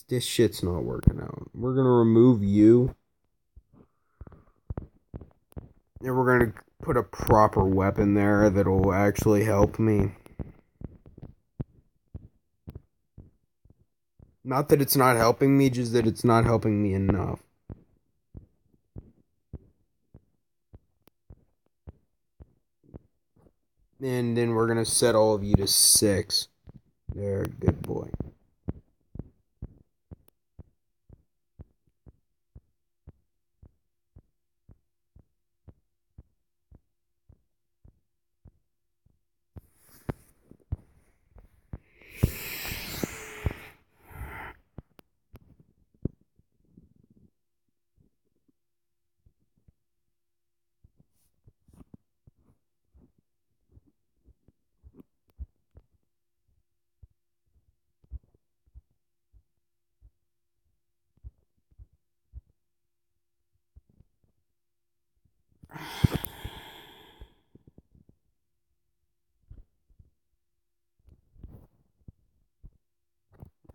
This shit's not working out. We're gonna remove you. And we're gonna put a proper weapon there that'll actually help me. Not that it's not helping me, just that it's not helping me enough. And then we're gonna set all of you to 6. There, good boy.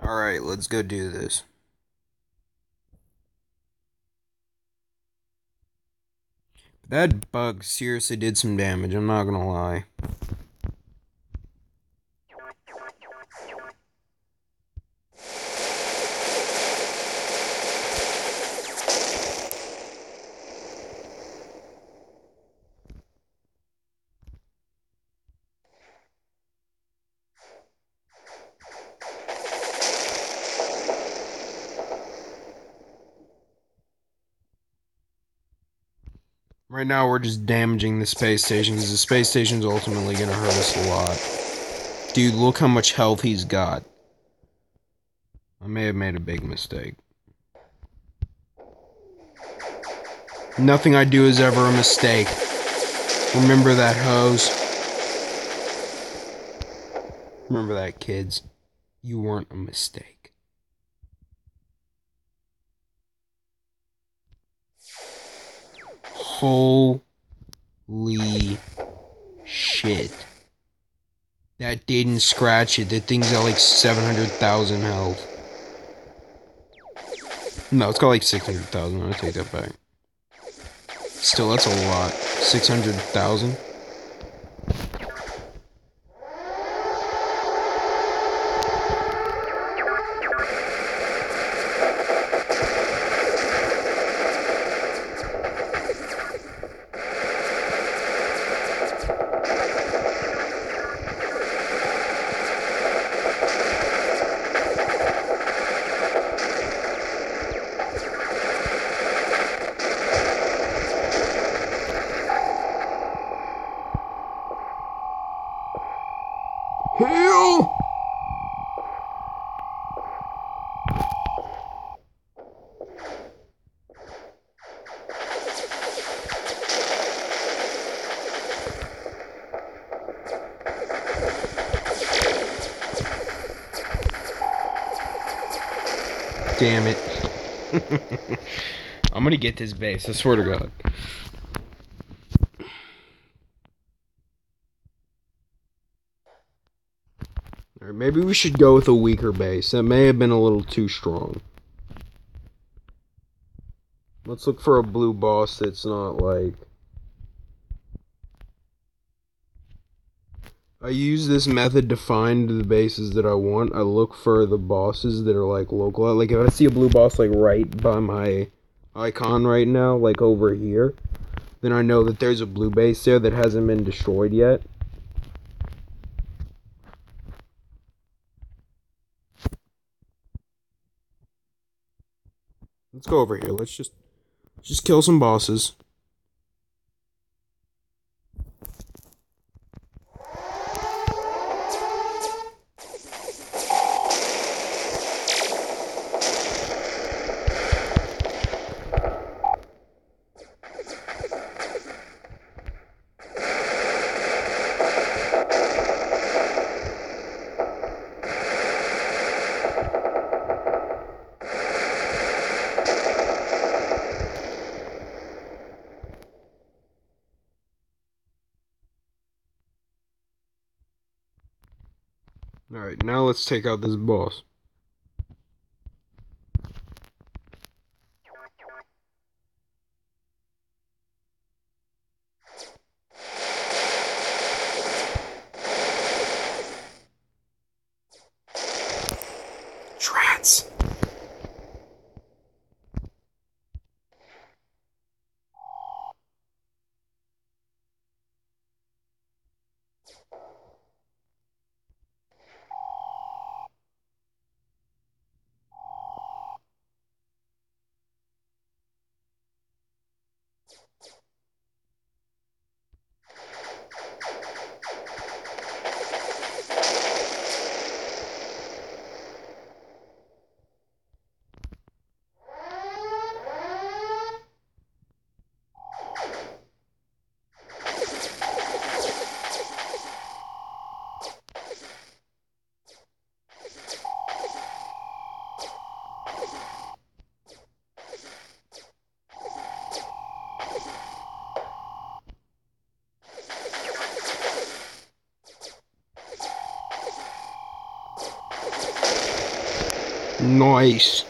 Alright, let's go do this. That bug seriously did some damage, I'm not gonna lie. Right now, we're just damaging the space station because the space station's ultimately going to hurt us a lot. Dude, look how much health he's got. I may have made a big mistake. Nothing I do is ever a mistake. Remember that, hoes. Remember that, kids. You weren't a mistake. Holy shit. That didn't scratch it. That thing's got like 700,000 health. No, it's got like 600,000. I'll take that back. Still, that's a lot. 600,000? Heal! Damn it. I'm gonna get this base, I swear to God. Alright, maybe we should go with a weaker base. That may have been a little too strong. Let's look for a blue boss that's not like... I use this method to find the bases that I want. I look for the bosses that are like local. Like if I see a blue boss like right by my icon right now, like over here, then I know that there's a blue base there that hasn't been destroyed yet. Let's go over here. Let's just kill some bosses. Alright, now let's take out this boss. Trance! Nice.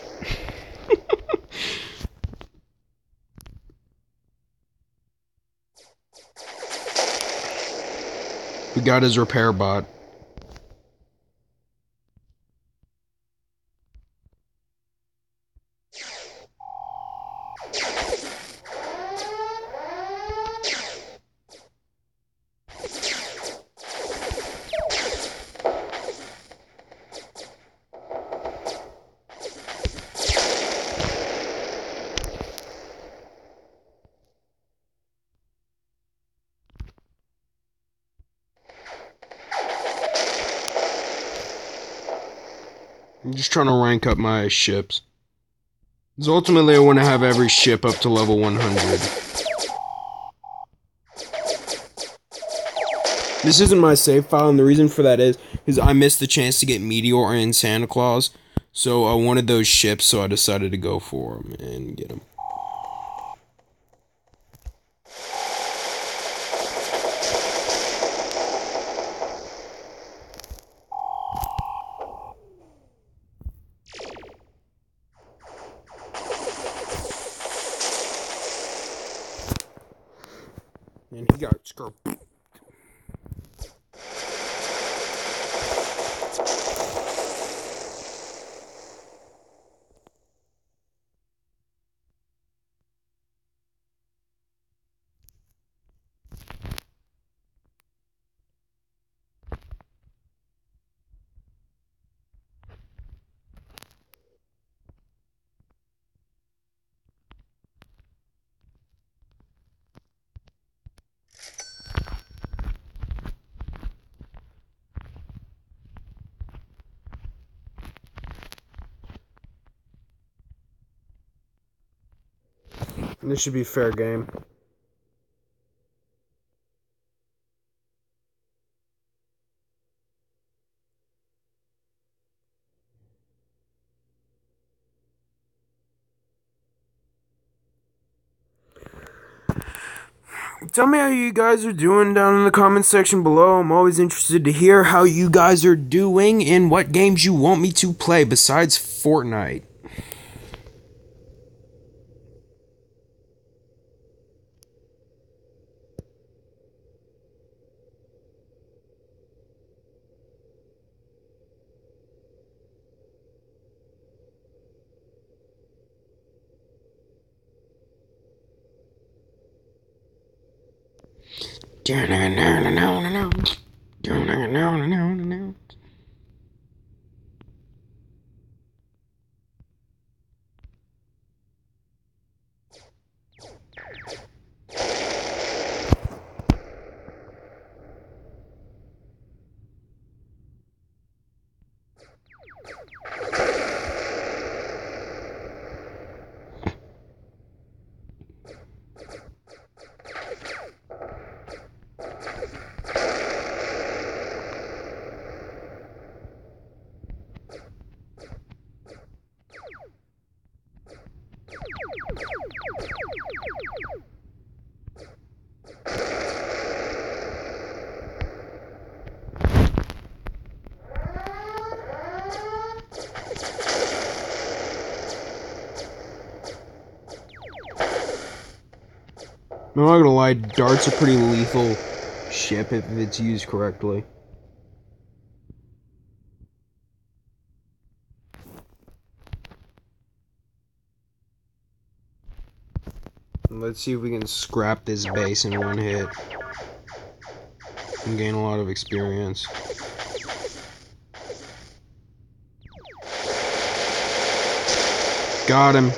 We got his repair bot. I'm just trying to rank up my ships. Because ultimately I want to have every ship up to level 100. This isn't my save file, and the reason for that is I missed the chance to get Meteor and Santa Claus. So I wanted those ships, so I decided to go for them and get them. And he got screwed. This should be fair game. Tell me how you guys are doing down in the comments section below. I'm always interested to hear how you guys are doing and what games you want me to play besides Fortnite. I'm not gonna lie, dart's a pretty lethal ship if it's used correctly. Let's see if we can scrap this base in one hit and gain a lot of experience. Got him.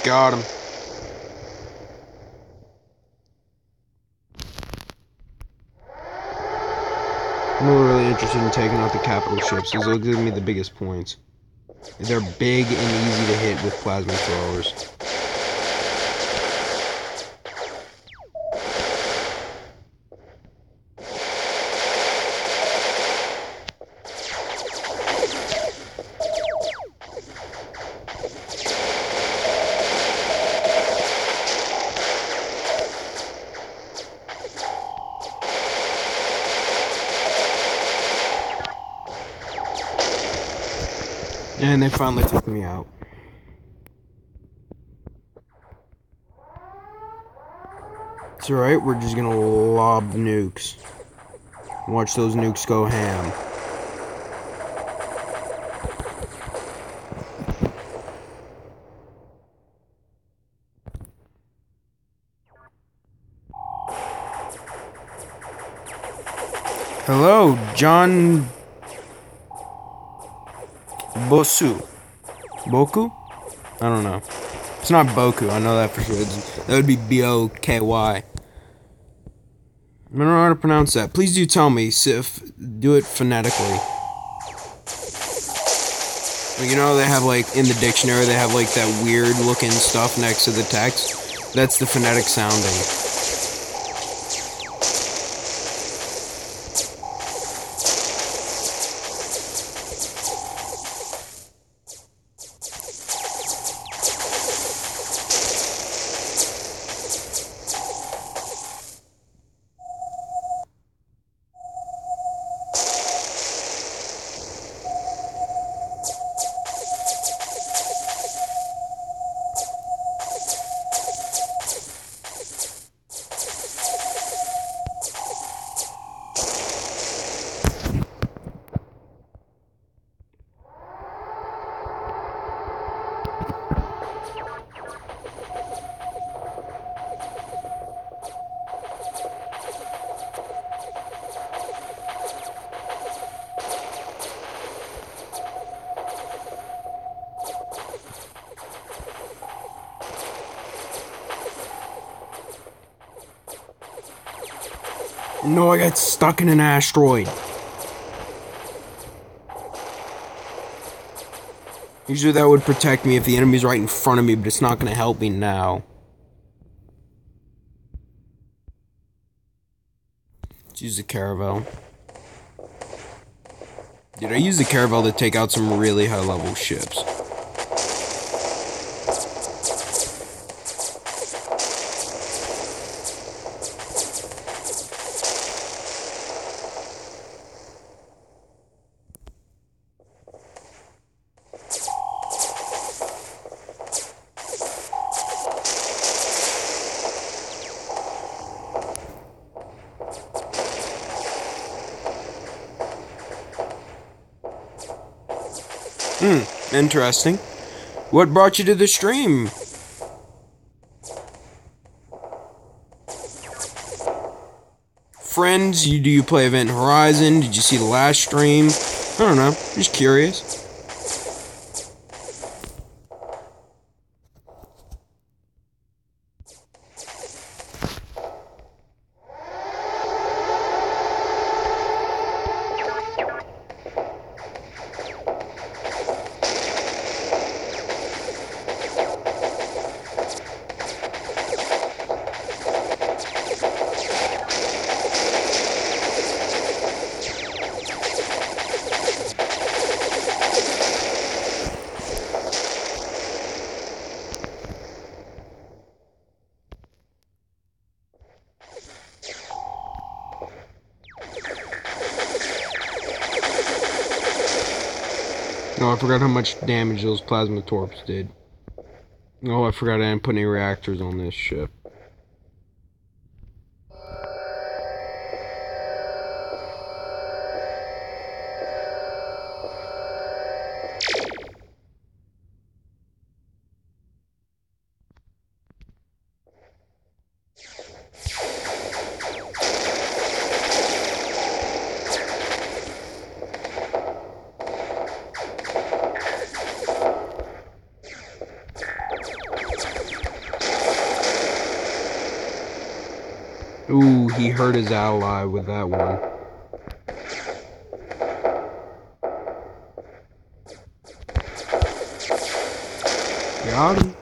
Got him. I'm really interested in taking out the capital ships because they'll give me the biggest points. They're big and easy to hit with plasma throwers. And they finally took me out. It's alright, we're just gonna lob nukes. Watch those nukes go ham. Hello, John Bosu. Boku? I don't know. It's not Boku, I know that for sure. That would be B-O-K-Y. I don't know how to pronounce that. Please do tell me. Do it phonetically. Like, you know, they have, like, in the dictionary, they have, like, that weird looking stuff next to the text. That's the phonetic sounding. No, I got stuck in an asteroid. Usually that would protect me if the enemy's right in front of me, but it's not going to help me now. Let's use the Caravel. Dude, I use the Caravel to take out some really high-level ships. Interesting. What brought you to the stream? Friends, do you play Event Horizon? Did you see the last stream? I don't know, just curious. Oh, I forgot how much damage those plasma torps did. Oh, I forgot I didn't put any reactors on this ship. Ooh, he hurt his ally with that one. Got him.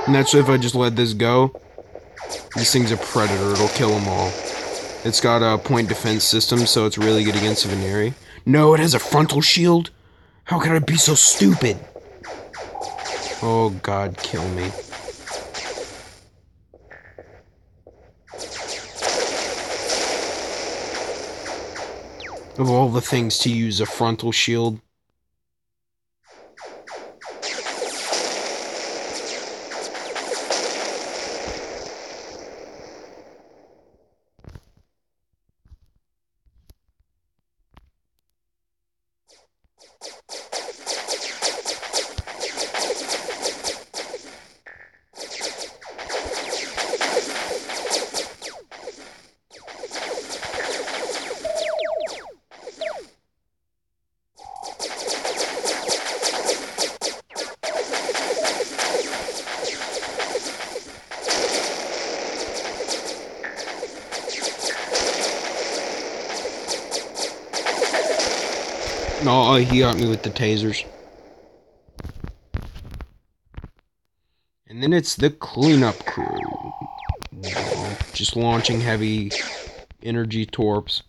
And that's if I just let this go. This thing's a predator, it'll kill them all. It's got a point defense system, so it's really good against Veneri. No, it has a frontal shield? How could I be so stupid? Oh God, kill me. Of all the things to use a frontal shield. No, he got me with the tasers. And then it's the cleanup crew. Just launching heavy energy torps.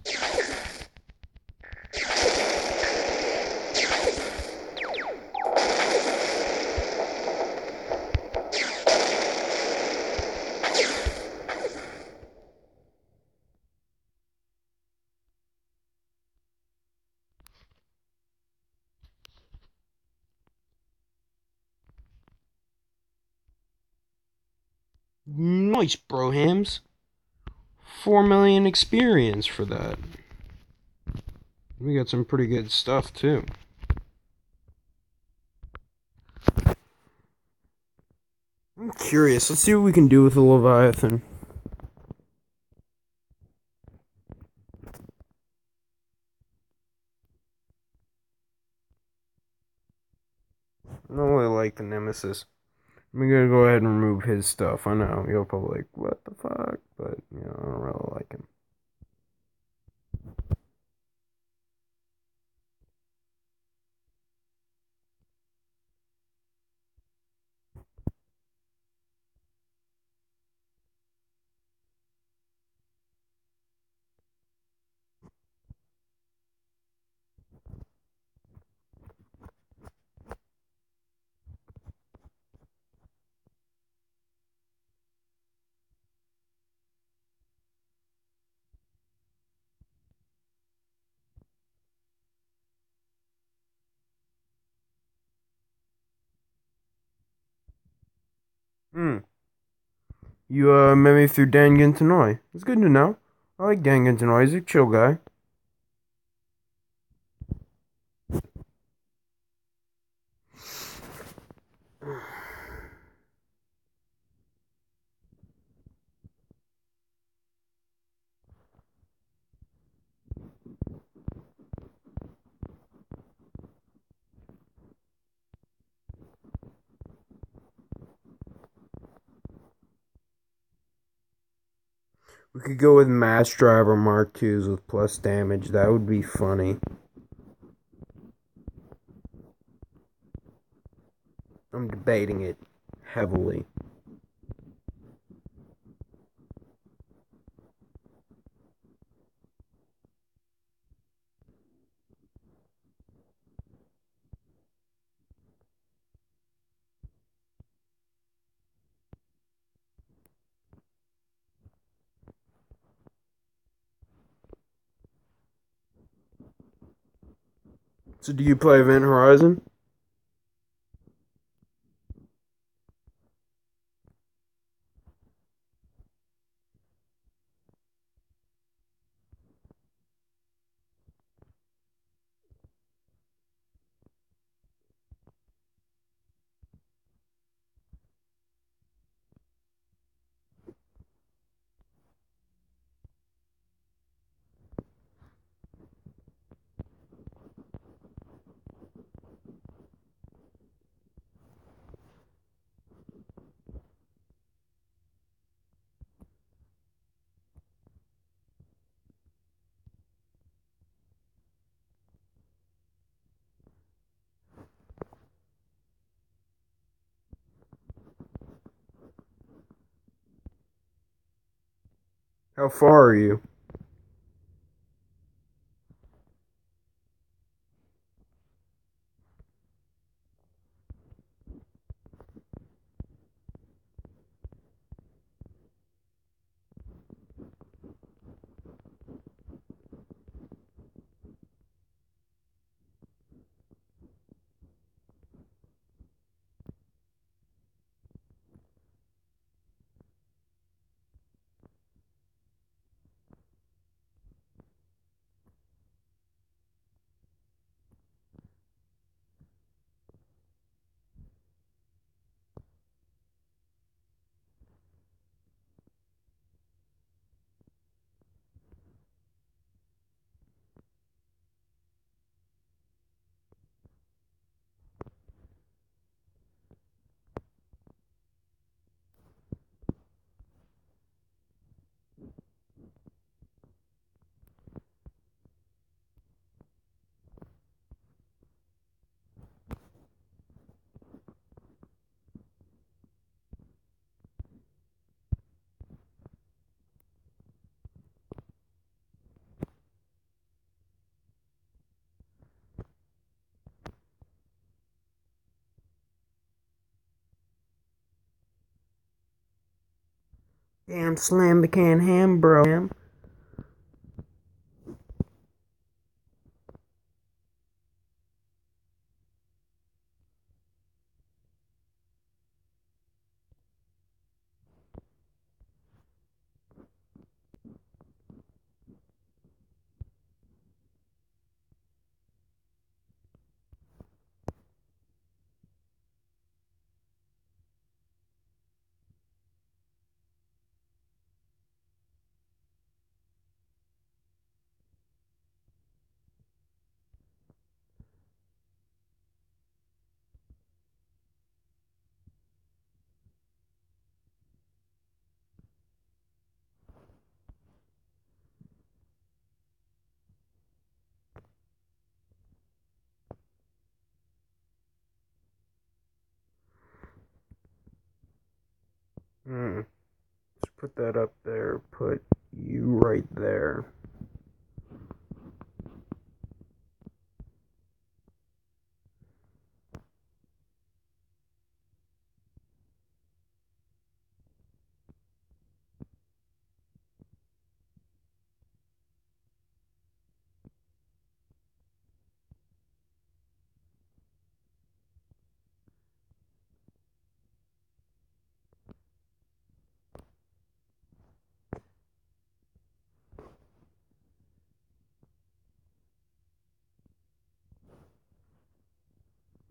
Nice, brohams. 4 million experience for that. We got some pretty good stuff, too. I'm curious. Let's see what we can do with the Leviathan. I don't really like the Nemesis. I'm gonna go ahead and remove his stuff. I know, you're probably like, what the fuck? But, you know, I don't really like him. You, met me through Dangan Tanoi. It's good to know. I like Dangan Tanoi. He's a chill guy. We could go with Mass Driver Mark IIs with plus damage. That would be funny. I'm debating it heavily. So, do you play Event Horizon? How far are you? Damn, slam the can ham, bro. Let's put that up there. Put you right there.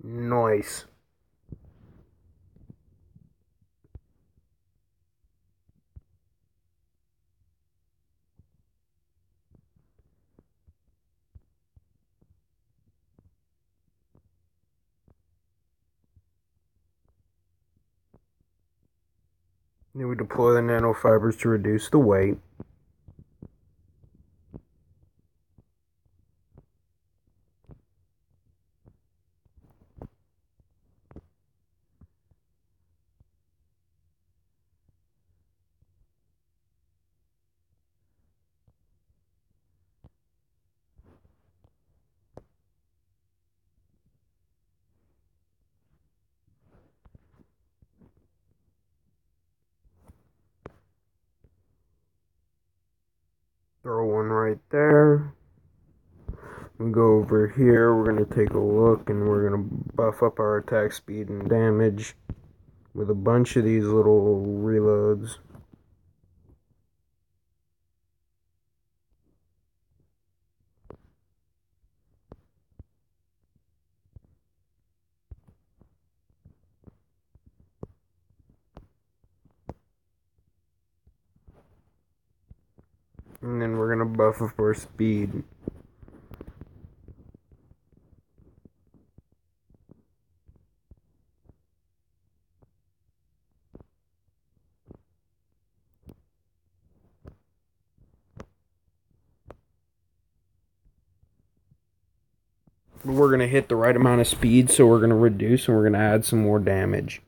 Nice. Then we deploy the nanofibers to reduce the weight. Throw one right there. We go over here, we're going to take a look, and we're going to buff up our attack speed and damage with a bunch of these little reloads. And then we're going to buff up our speed. We're going to hit the right amount of speed, so we're going to reduce and we're going to add some more damage.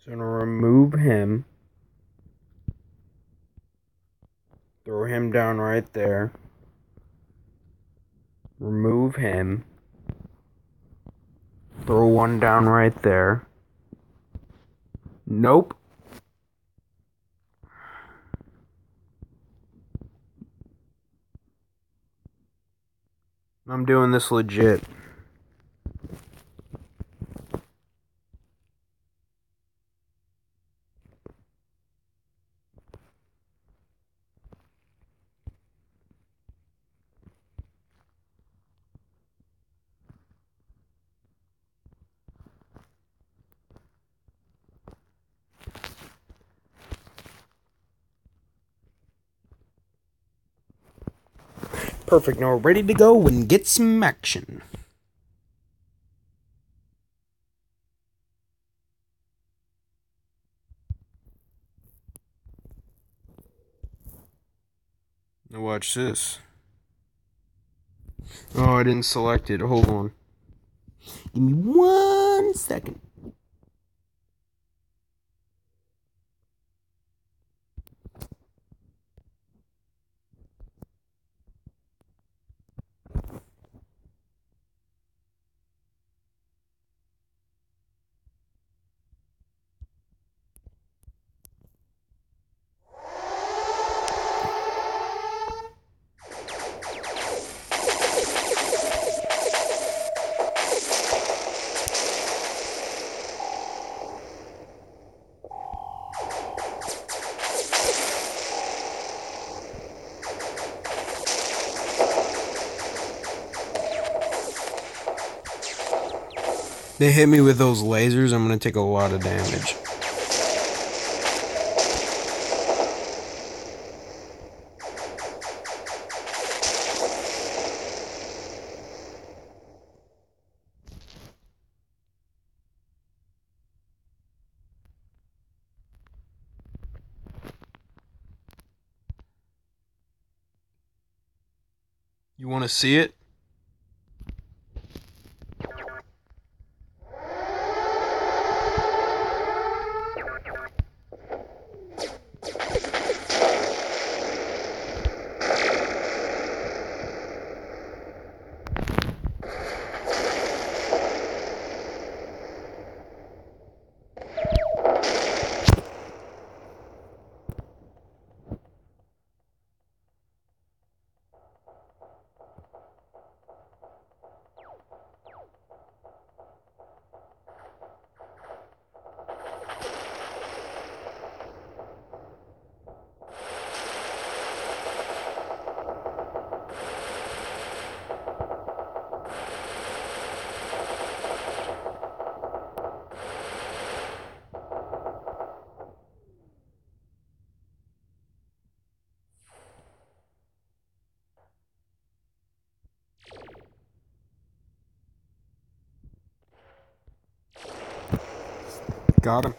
So I'm going to remove him. Throw him down right there. Remove him. Throw one down right there. Nope. I'm doing this legit. Perfect, now we're ready to go and get some action. Now watch this. Oh, I didn't select it. Hold on. Give me 1 second. They hit me with those lasers, I'm gonna take a lot of damage. You wanna see it? Got him.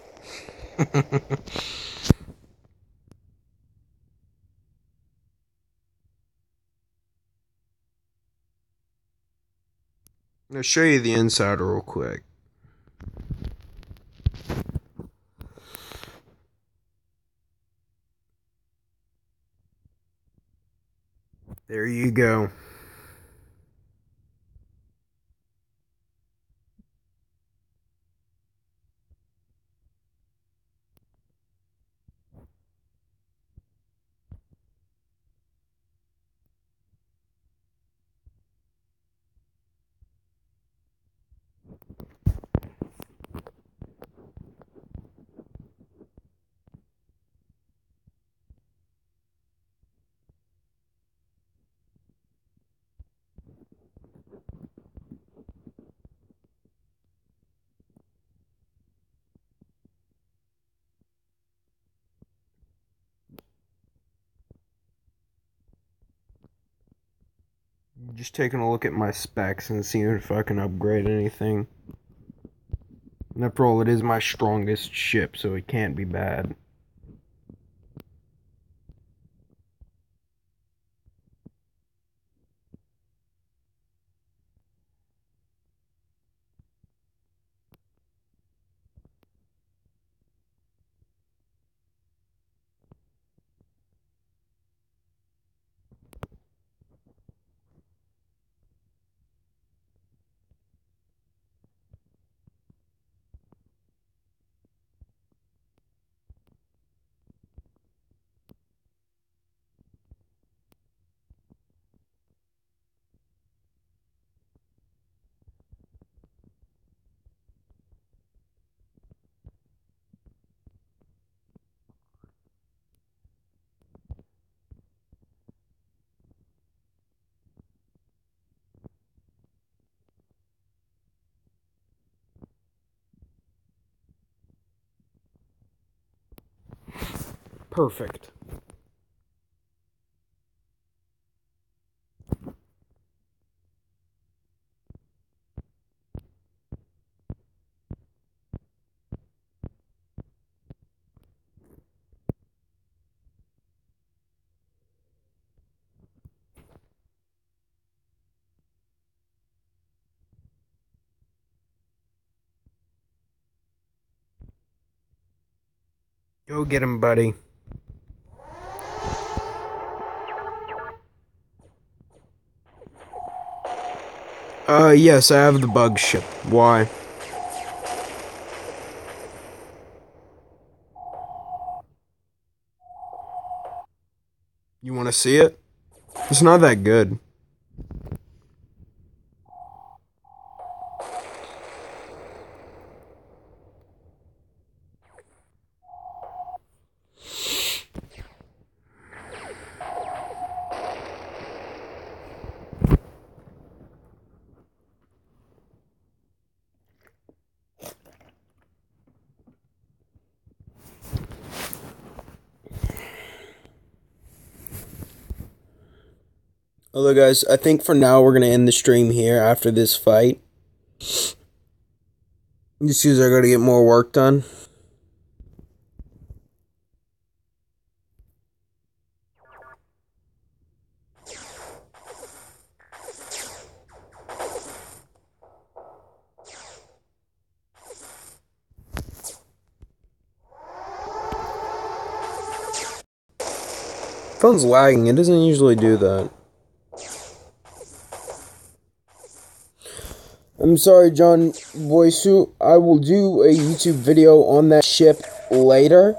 I'll show you the inside real quick. There you go. Just taking a look at my specs and seeing if I can upgrade anything. And after all, it is my strongest ship, so it can't be bad. Perfect. Go get him, buddy. Yes, I have the bug ship. Why? You want to see it? It's not that good. Hello guys, I think for now we're going to end the stream here after this fight. Just because I got to get more work done. Phone's lagging, it doesn't usually do that. I'm sorry, John Boysu. I will do a YouTube video on that ship later.